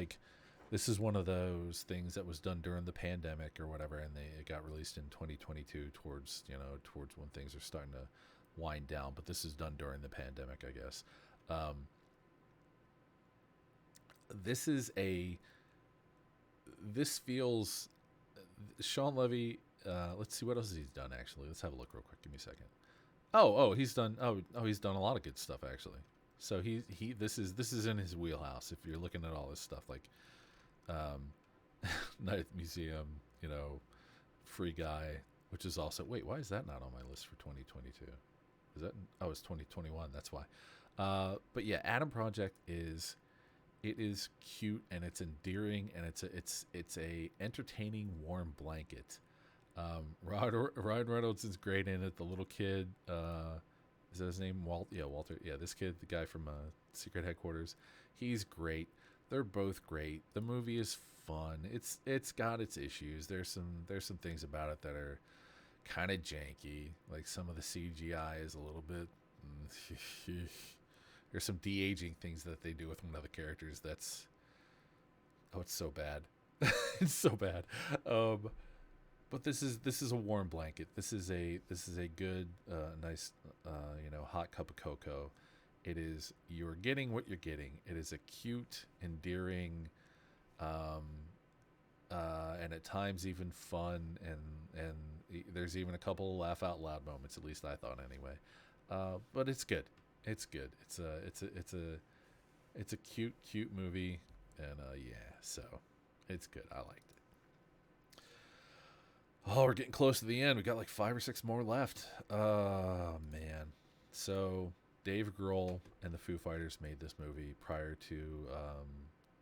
one of those things that was done during the pandemic or whatever, and it got released in 2022 towards when things are starting to wind down, but this is done during the pandemic, I guess. Um, this is a this feels Sean Levy. Let's see what else he's done. Actually, let's have a look real quick. Give me a second. He's done. He's done a lot of good stuff actually. So this is in his wheelhouse. If you're looking at all this stuff like Night at the Museum, Free Guy, which is also why is that not on my list for 2022? Is that it's 2021? That's why. But yeah, Adam Project is cute and it's endearing and it's a entertaining warm blanket. Ryan Reynolds is great in it. The little kid, is that his name? Walter. Yeah, this kid, the guy from Secret Headquarters, he's great. They're both great. The movie is fun. It's got its issues. There's some things about it that are kind of janky. Like some of the CGI is a little bit. There's some de-aging things that they do with one of the characters. It's so bad. It's so bad. But this is a warm blanket. This is a good, nice, hot cup of cocoa. You're getting what you're getting. It is a cute, endearing, and at times even fun, and there's even a couple of laugh out loud moments. At least I thought anyway. But it's good. It's good. It's a cute movie, and so it's good. I liked it. Oh, we're getting close to the end. We got like 5 or 6 more left. Oh man. So Dave Grohl and the Foo Fighters made this movie prior to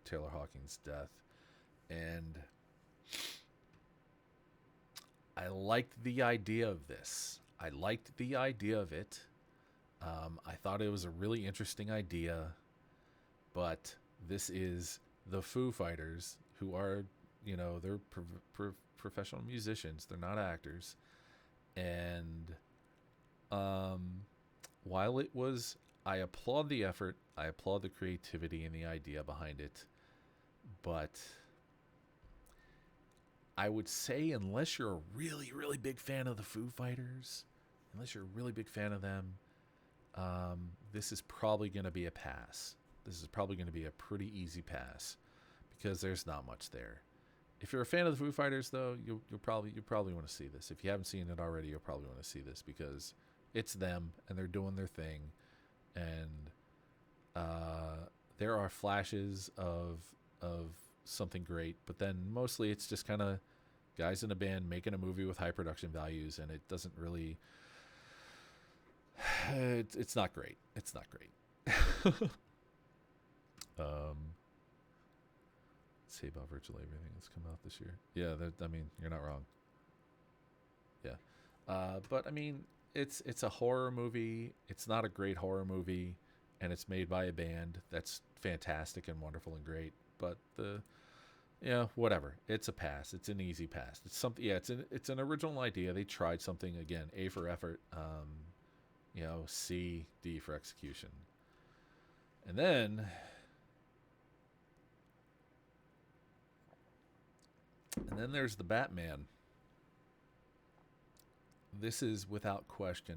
Taylor Hawkins' death, and I liked the idea of this. I liked the idea of it. I thought it was a really interesting idea, but this is the Foo Fighters, who are, they're professional musicians. They're not actors. And while I applaud the effort, I applaud the creativity and the idea behind it, but I would say unless you're a really, really big fan of the Foo Fighters, unless you're a really big fan of them, this is probably going to be a pass. This is probably going to be a pretty easy pass because there's not much there. If you're a fan of the Foo Fighters, though, you'll probably want to see this. If you haven't seen it already, you'll probably want to see this because it's them and they're doing their thing, and there are flashes of something great, but then mostly it's just kind of guys in a band making a movie with high production values, and it doesn't really. It's not great. It's not great. Let's see about virtually everything that's come out this year. Yeah, you're not wrong. Yeah, but I mean, it's a horror movie. It's not a great horror movie, and it's made by a band that's fantastic and wonderful and great. But whatever. It's a pass. It's an easy pass. It's something. Yeah, it's an original idea. They tried something again. A for effort. C, D for execution. And then there's the Batman. This is without question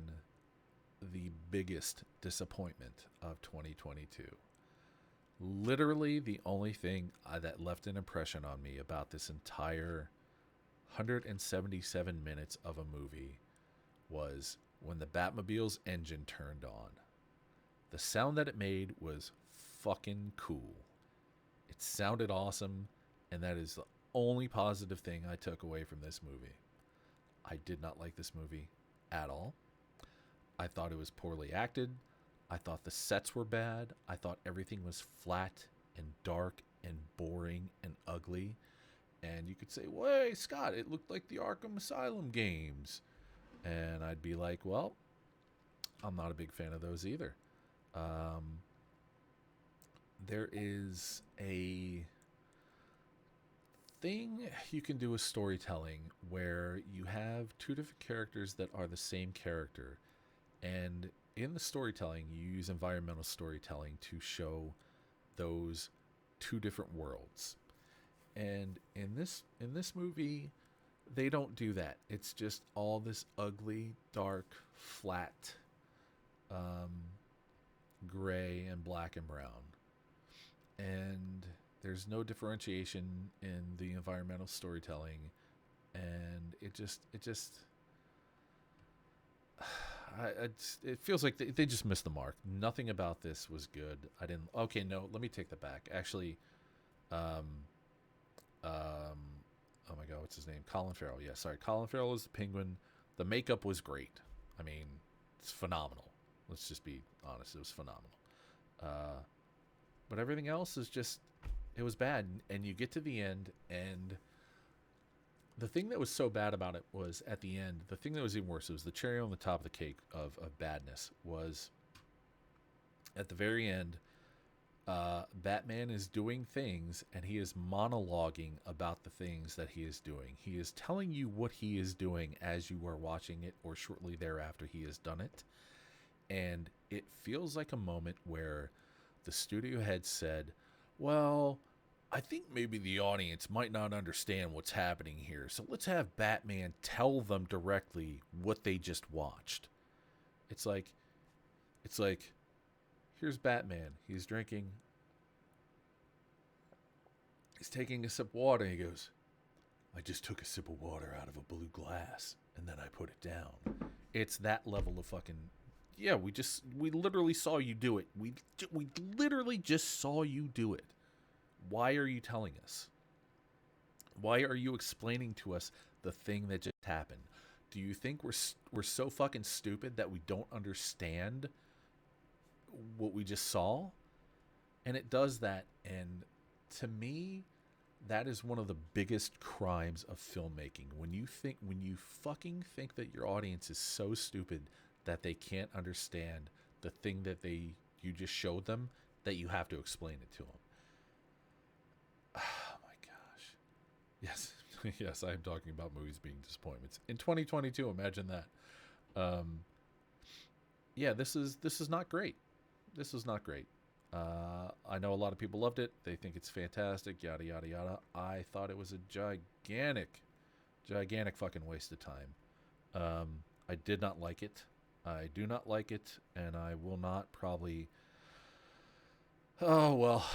the biggest disappointment of 2022. Literally the only thing that left an impression on me about this entire 177 minutes of a movie was when the Batmobile's engine turned on. The sound that it made was fucking cool. It sounded awesome, and that is the only positive thing I took away from this movie. I did not like this movie at all. I thought it was poorly acted. I thought the sets were bad. I thought everything was flat and dark and boring and ugly. And you could say, "Wait, Scott, it looked like the Arkham Asylum games." And I'd be like, well, I'm not a big fan of those either. There is a thing you can do with storytelling where you have two different characters that are the same character. And in the storytelling, you use environmental storytelling to show those two different worlds. And in this movie, they don't do that. It's just all this ugly, dark, flat gray and black and brown, and there's no differentiation in the environmental storytelling, and it feels like they just missed the mark. Nothing about this was good. I didn't. Okay, no, let me take that back. Actually, um, oh my god, what's his name? Colin Farrell. Yeah, sorry, Colin Farrell is the Penguin. The makeup was great. I mean, it's phenomenal. Let's just be honest. It was phenomenal. But everything else is just, it was bad. And you get to the end, and the thing that was so bad about it was at the end, the thing that was even worse, it was the cherry on the top of the cake of badness, was at the very end, Batman is doing things, and he is monologuing about the things that he is doing. He is telling you what he is doing as you are watching it, or shortly thereafter he has done it. And it feels like a moment where the studio head said, well, I think maybe the audience might not understand what's happening here, so let's have Batman tell them directly what they just watched. It's like, here's Batman. He's taking a sip of water, and he goes, I just took a sip of water out of a blue glass, and then I put it down. It's that level of fucking, yeah, we literally saw you do it. We literally just saw you do it. Why are you telling us? Why are you explaining to us the thing that just happened? Do you think we're so fucking stupid that we don't understand what we just saw? And it does that, and to me, that is one of the biggest crimes of filmmaking. When you fucking think that your audience is so stupid that they can't understand the thing that you just showed them, that you have to explain it to them. Oh my gosh. Yes. Yes, I am talking about movies being disappointments. In 2022, imagine that. Yeah, this is not great. This is not great. I know a lot of people loved it. They think it's fantastic, yada, yada, yada. I thought it was a gigantic fucking waste of time. I did not like it. I do not like it, and I will not probably... Oh, well,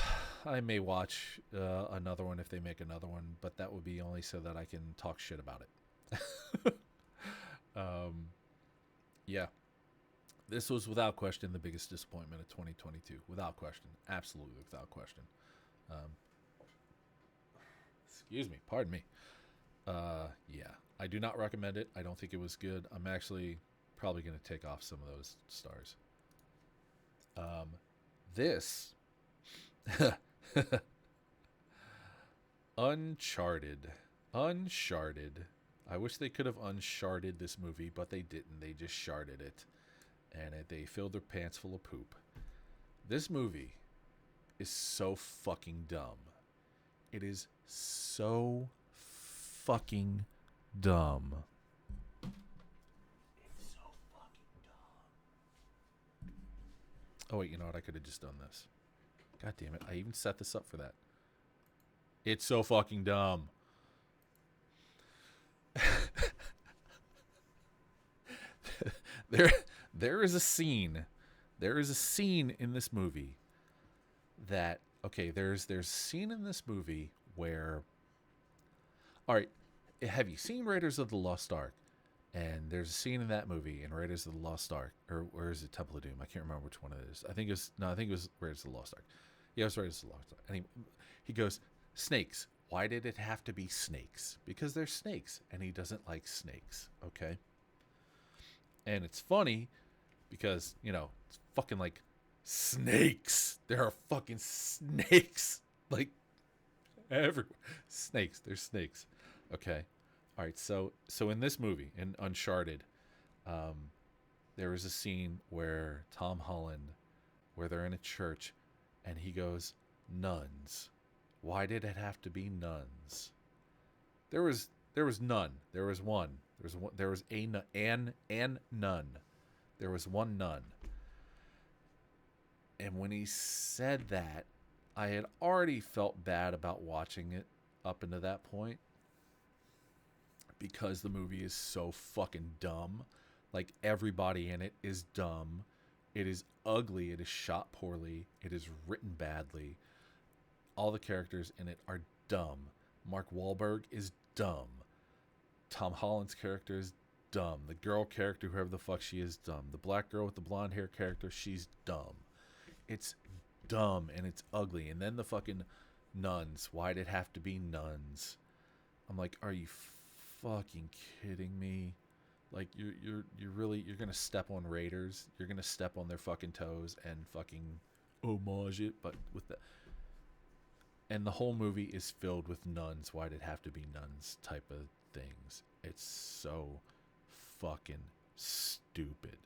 I may watch another one if they make another one, but that would be only so that I can talk shit about it. Yeah. This was without question the biggest disappointment of 2022. Without question. Absolutely without question. Excuse me. Pardon me. Yeah. I do not recommend it. I don't think it was good. I'm actually probably going to take off some of those stars. This... Uncharted. I wish they could have uncharted this movie, but they didn't. They just sharded it. And they filled their pants full of poop. This movie is so fucking dumb. It is so fucking dumb. It's so fucking dumb. Oh, wait, you know what? I could have just done this. God damn it. I even set this up for that. It's so fucking dumb. There is a scene. There is a scene in this movie that, okay, there's a scene in this movie where, all right, have you seen Raiders of the Lost Ark? And there's a scene in that movie in Raiders of the Lost Ark, or is it Temple of Doom? I can't remember which one it is. I think it was Raiders of the Lost Ark. Yeah, it was Raiders of the Lost Ark. And he goes, snakes. Why did it have to be snakes? Because they're snakes, and he doesn't like snakes, okay? And it's funny because, it's fucking like snakes. There are fucking snakes. Like, everywhere. Snakes. There's snakes. Okay. All right. So in this movie, in Uncharted, there is a scene where Tom Holland, where they're in a church, and he goes, nuns. Why did it have to be nuns? There was none. There was one. There was an nun. There was one nun. And when he said that, I had already felt bad about watching it up until that point, because the movie is so fucking dumb. Like, everybody in it is dumb. It is ugly. It is shot poorly. It is written badly. All the characters in it are dumb. Mark Wahlberg is dumb. Tom Holland's character is dumb. The girl character, whoever the fuck she is, dumb. The black girl with the blonde hair character, she's dumb. It's dumb and it's ugly. And then the fucking nuns. Why'd it have to be nuns? I'm like, are you fucking kidding me? Like you're gonna step on Raiders. You're gonna step on their fucking toes and fucking homage it, but with the and the whole movie is filled with nuns. Why'd it have to be nuns type of things? It's so fucking stupid.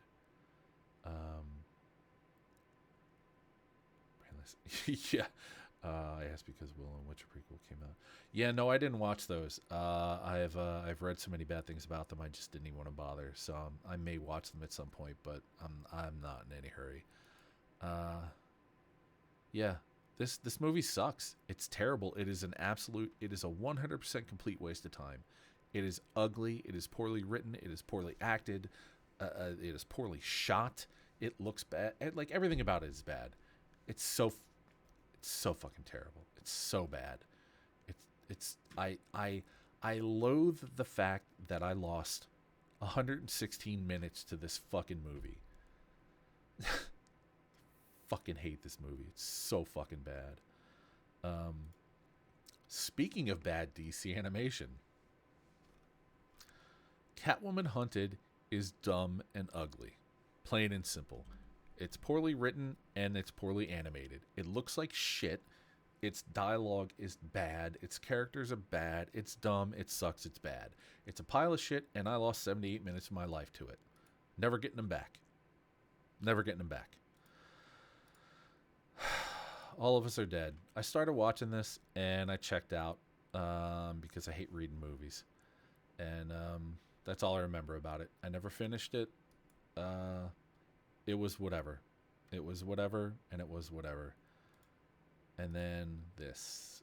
Yeah. I asked because Will and Witcher prequel came out. Yeah, no, I didn't watch those. I've read so many bad things about them. I just didn't even want to bother. So I may watch them at some point, but I'm not in any hurry. Yeah, this movie sucks. It's terrible. It is a 100% complete waste of time. It is ugly. It is poorly written. It is poorly acted. It is poorly shot. It looks bad. Like everything about it is bad. It's so fucking terrible. It's so bad. I loathe the fact that I lost 116 minutes to this fucking movie. Fucking hate this movie. It's so fucking bad. Speaking of bad DC animation, Catwoman Hunted is dumb and ugly. Plain and simple. It's poorly written and it's poorly animated. It looks like shit. Its dialogue is bad. Its characters are bad. It's dumb. It sucks. It's bad. It's a pile of shit, and I lost 78 minutes of my life to it. Never getting them back. Never getting them back. All of us are dead. I started watching this, and I checked out because I hate reading movies. And that's all I remember about it. I never finished it. It was whatever. It was whatever, and it was whatever. And then this.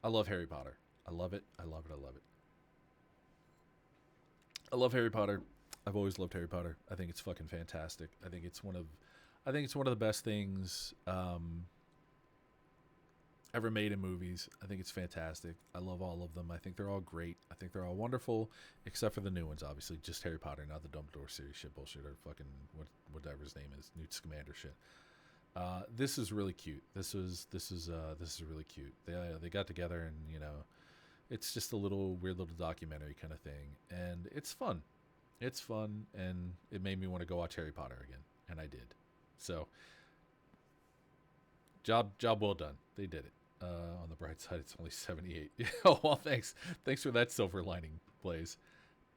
I love Harry Potter. I love it. I love it. I love it. I love Harry Potter. I've always loved Harry Potter. I think it's fucking fantastic. I think it's one of the best things ever made in movies. I think it's fantastic. I love all of them. I think they're all great. I think they're all wonderful, except for the new ones, obviously. Just Harry Potter, not the Dumbledore series shit bullshit or fucking whatever his name is, Newt Scamander shit. This is really cute. This is really cute. They got together and it's just a weird little documentary kind of thing, and it's fun. It's fun, and it made me want to go watch Harry Potter again, and I did. So, job well done. They did it. On the bright side, it's only 78. Oh well, thanks for that silver lining, Blaze.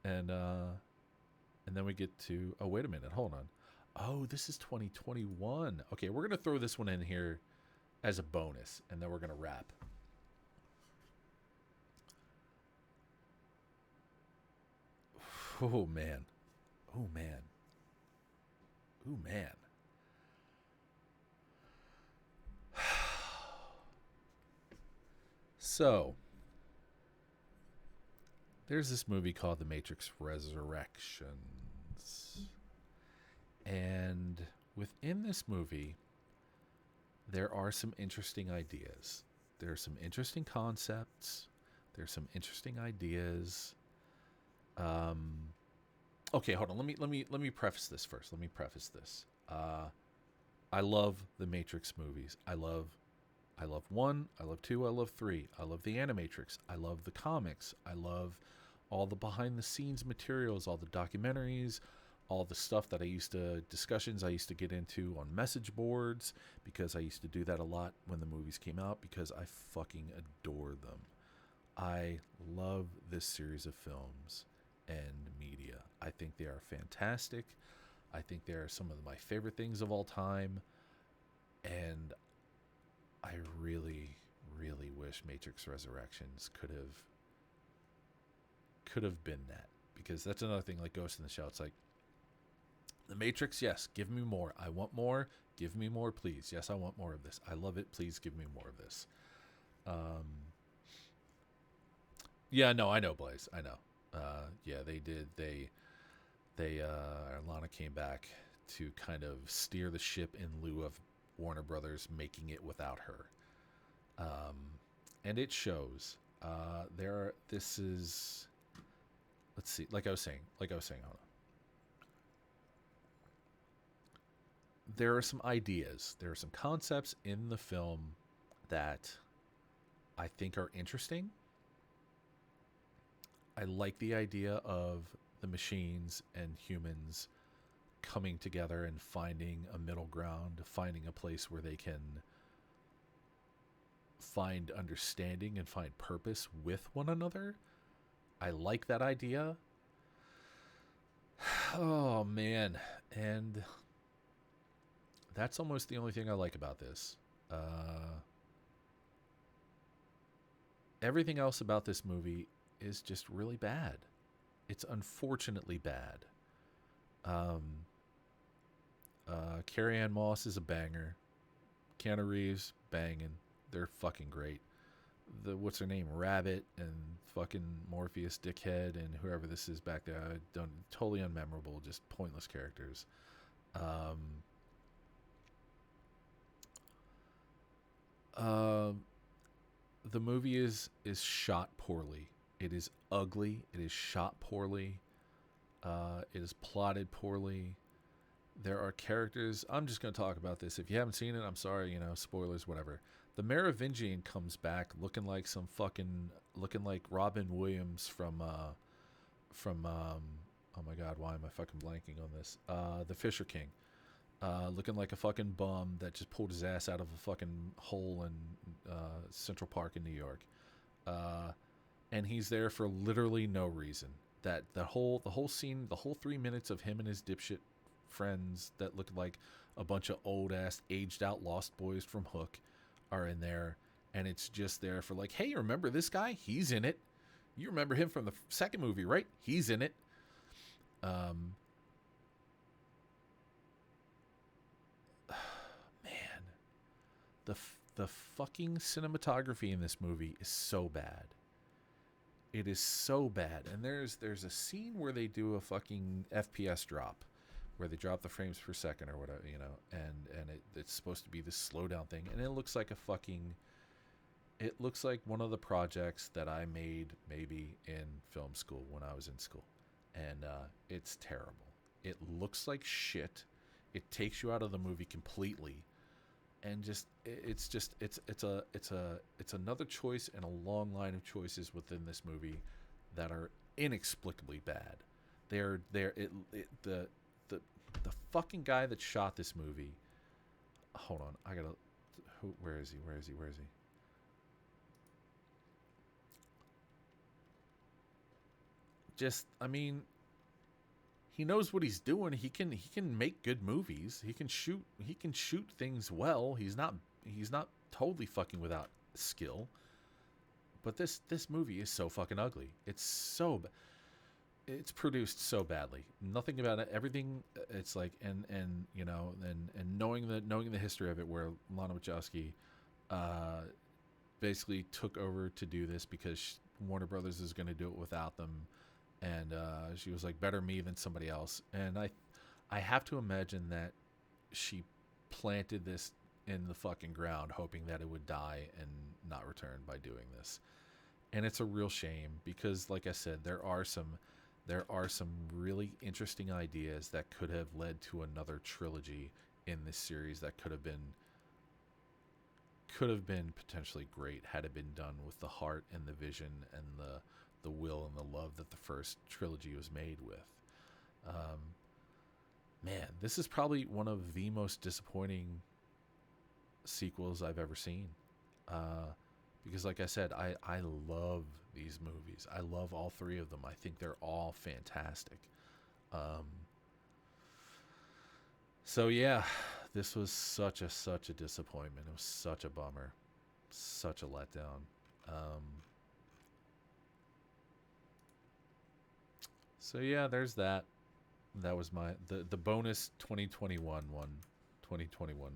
And then we get to. Oh wait a minute, hold on. Oh, this is 2021. Okay, we're gonna throw this one in here as a bonus, and then we're gonna wrap. Oh man. Oh man. Oh man. So, there's this movie called The Matrix Resurrections. And within this movie, there are some interesting ideas. There are some interesting concepts. There's some interesting ideas. Okay, hold on. Let me preface this first. I love the Matrix movies. I love 1, I love 2, I love 3. I love the Animatrix. I love the comics. I love all the behind the scenes materials, all the documentaries, all the stuff that discussions I used to get into on message boards, because I used to do that a lot when the movies came out, because I fucking adore them. I love this series of films and media. I think they are fantastic. I think they are some of my favorite things of all time. And I really, really wish Matrix Resurrections could have been that. Because that's another thing, like Ghost in the Shell. It's like, The Matrix, yes, give me more. I want more. Give me more, please. Yes, I want more of this. I love it. Please give me more of this. Yeah, no, I know, Blaze. I know. Yeah, they did. Lana came back to kind of steer the ship in lieu of Warner Brothers making it without her. And it shows. This is, let's see, like I was saying, hold on. There are some ideas, there are some concepts in the film that I think are interesting. I like the idea of the machines and humans coming together and finding a middle ground, finding a place where they can find understanding and find purpose with one another. I like that idea. Oh, man. And that's almost the only thing I like about this. Everything else about this movie is just really bad. It's unfortunately bad. Carrie-Anne Moss is a banger. Keanu Reeves, banging. They're fucking great. What's her name? Rabbit and fucking Morpheus Dickhead and whoever this is back there. Totally unmemorable, just pointless characters. The movie is shot poorly. It is ugly. It is shot poorly. It is plotted poorly. There are characters. I'm just going to talk about this. If you haven't seen it, I'm sorry. Spoilers, whatever. The Merovingian comes back looking like Robin Williams from oh my God, why am I fucking blanking on this? The Fisher King. Looking like a fucking bum that just pulled his ass out of a fucking hole in Central Park in New York. And he's there for literally no reason. That the whole scene, the whole 3 minutes of him and his dipshit friends that look like a bunch of old ass aged out lost boys from Hook are in there, and it's just there for like, hey, remember this guy? He's in it. You remember him from the second movie, right? He's in it. Man, the fucking cinematography in this movie is so bad. It is so bad. And there's a scene where they do a fucking FPS drop, where they drop the frames per second or whatever, and it's supposed to be this slow down thing, and it looks like one of the projects that I made maybe in film school when I was in school, and it's terrible. It looks like shit. It takes you out of the movie completely, and it's another choice in a long line of choices within this movie that are inexplicably bad. The fucking guy that shot this movie. Hold on, where is he? He knows what he's doing. He can make good movies. He can shoot things well. He's not totally fucking without skill. But this movie is so fucking ugly. It's produced so badly. Nothing about it. Everything. It's like and knowing the history of it, where Lana Wachowski basically took over to do this because Warner Brothers is going to do it without them, and she was like, better me than somebody else. And I have to imagine that she planted this in the fucking ground, hoping that it would die and not return by doing this. And it's a real shame because, like I said, there are some really interesting ideas that could have led to another trilogy in this series that could have been potentially great had it been done with the heart and the vision and the will and the love that the first trilogy was made with. Man, this is probably one of the most disappointing sequels I've ever seen. Because like I said, I love these movies. I love all three of them. I think they're all fantastic. So yeah, this was such a disappointment. It was such a bummer. Such a letdown. So yeah, there's that. That was the bonus 2021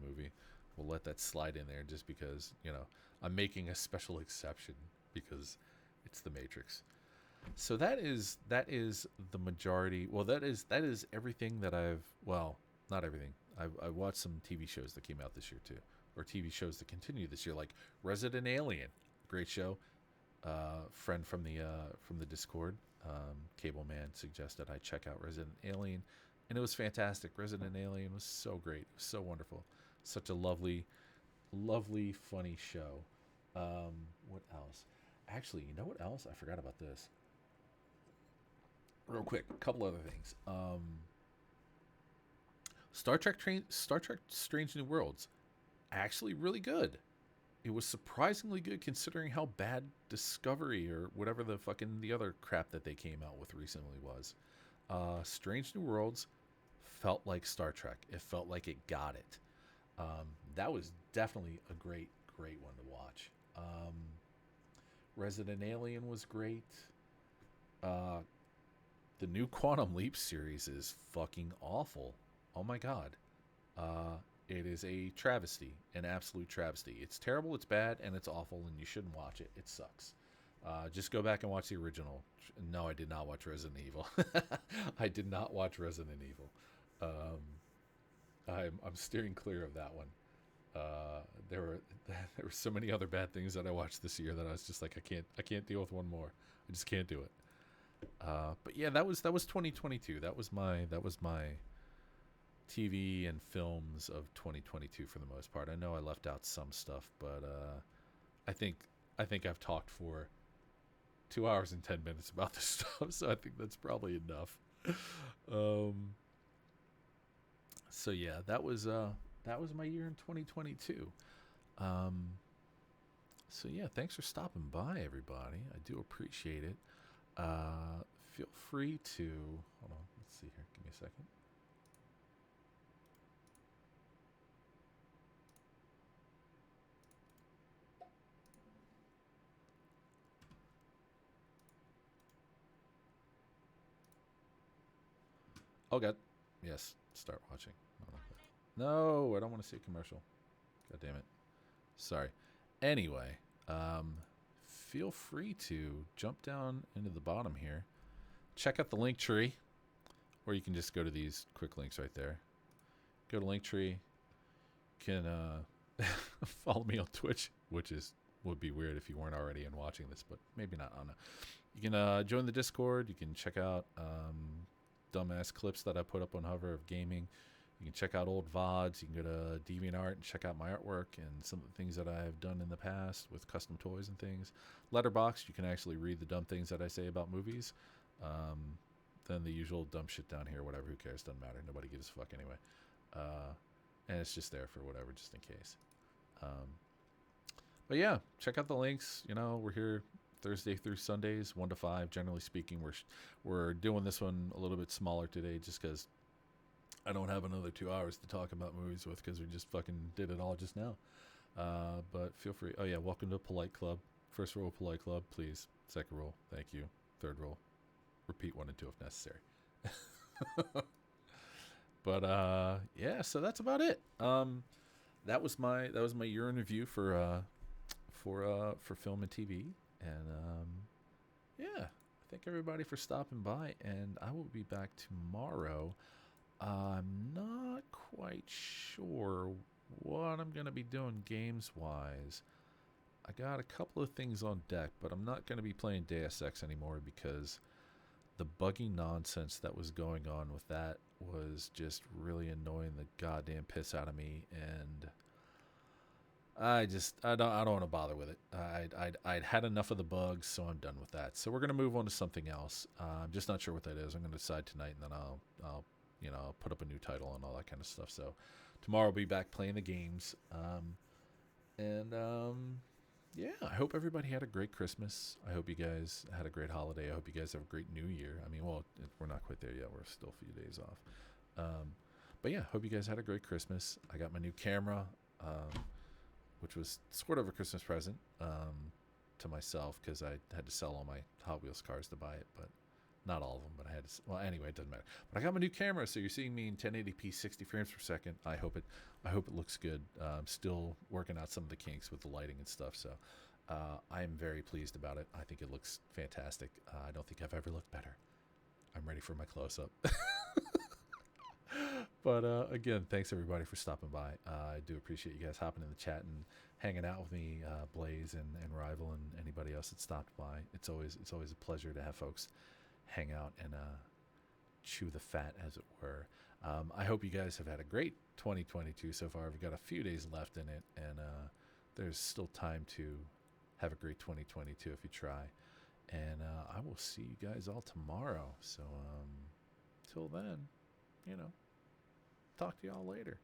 movie. We'll let that slide in there just because, I'm making a special exception because it's The Matrix. So that is the majority. Well, that is everything that not everything. I watched some TV shows that came out this year too, or TV shows that continue this year, like Resident Alien, great show. Friend from the Discord, Cable Man, suggested I check out Resident Alien, and it was fantastic. Resident Alien was so great, it was so wonderful, such a lovely, lovely, funny show. What else? Actually, you know what else? I forgot about this. Real quick, a couple other things. Star Trek Strange New Worlds, actually really good. It was surprisingly good considering how bad Discovery or whatever the fucking the other crap that they came out with recently was. Strange New Worlds felt like Star Trek. It felt like it got it. That was definitely a great, great one to watch. Resident Alien was great. Uh, the new Quantum Leap series is fucking awful. Oh my god. It is a travesty, an absolute travesty. It's terrible, it's bad, and it's awful, and you shouldn't watch it. It sucks. Just go back and watch the original. No, I did not watch Resident Evil. I did not watch Resident Evil. I'm steering clear of that one. There were there were so many other bad things that I watched this year that I was just like, I can't deal with one more. I just can't do it. But yeah, that was 2022. That was my TV and films of 2022 for the most part. I know I left out some stuff, but I think I've talked for 2 hours and 10 minutes about this stuff, so I think that's probably enough. So yeah, that was my year in 2022. So yeah, thanks for stopping by, everybody. I do appreciate it. Feel free to hold on. Let's see here. Give me a second. Oh god, yes. Start watching. No, I don't want to see a commercial. God damn it. Sorry. Anyway, feel free to jump down into the bottom here. Check out the link tree, or you can just go to these quick links right there. Go to Linktree. Can follow me on Twitch, which would be weird if you weren't already in watching this, but maybe not. I don't know. You can join the Discord. You can check out dumbass clips that I put up on Hover of gaming. You can check out old VODs. You can go to DeviantArt and check out my artwork and some of the things that I have done in the past with custom toys and things. Letterboxd, you can actually read the dumb things that I say about movies. Then the usual dumb shit down here, whatever, who cares, doesn't matter. Nobody gives a fuck anyway. And it's just there for whatever, just in case. But yeah, check out the links. You know, we're here Thursday through Sundays, 1 to 5. Generally speaking, we're doing this one a little bit smaller today just because I don't have another 2 hours to talk about movies with because we just fucking did it all just now. But feel free. Oh yeah, welcome to Polite Club. First rule, Polite Club, please. Second rule, thank you. Third rule, repeat 1 and 2 if necessary. But yeah, so that's about it. That was my year in review for film and TV, and yeah, thank everybody for stopping by, and I will be back tomorrow. I'm not quite sure what I'm gonna be doing games wise. I got a couple of things on deck, but I'm not gonna be playing Deus Ex anymore because the buggy nonsense that was going on with that was just really annoying the goddamn piss out of me, and I don't want to bother with it. I'd had enough of the bugs, so I'm done with that. So we're gonna move on to something else. I'm just not sure what that is. I'm gonna decide tonight, and then I'll put up a new title and all that kind of stuff. So tomorrow I'll be back playing the games, yeah, I hope everybody had a great Christmas. I hope you guys had a great holiday. I hope you guys have a great New Year. I mean, well, we're not quite there yet. We're still a few days off. But yeah, hope you guys had a great Christmas. I got my new camera, which was sort of a Christmas present to myself because I had to sell all my Hot Wheels cars to buy it, but not all of them. But I had to. Well, anyway, it doesn't matter. But I got my new camera, so you're seeing me in 1080p, 60 frames per second. I hope it looks good. I'm still working out some of the kinks with the lighting and stuff, so I am very pleased about it. I think it looks fantastic. I don't think I've ever looked better. I'm ready for my close-up. But again, thanks everybody for stopping by. I do appreciate you guys hopping in the chat and hanging out with me, Blaze and Rival and anybody else that stopped by. It's always a pleasure to have folks hang out and chew the fat, as it were. I hope you guys have had a great 2022 so far. We've got a few days left in it, and there's still time to have a great 2022 if you try. And I will see you guys all tomorrow. So till then, talk to y'all later.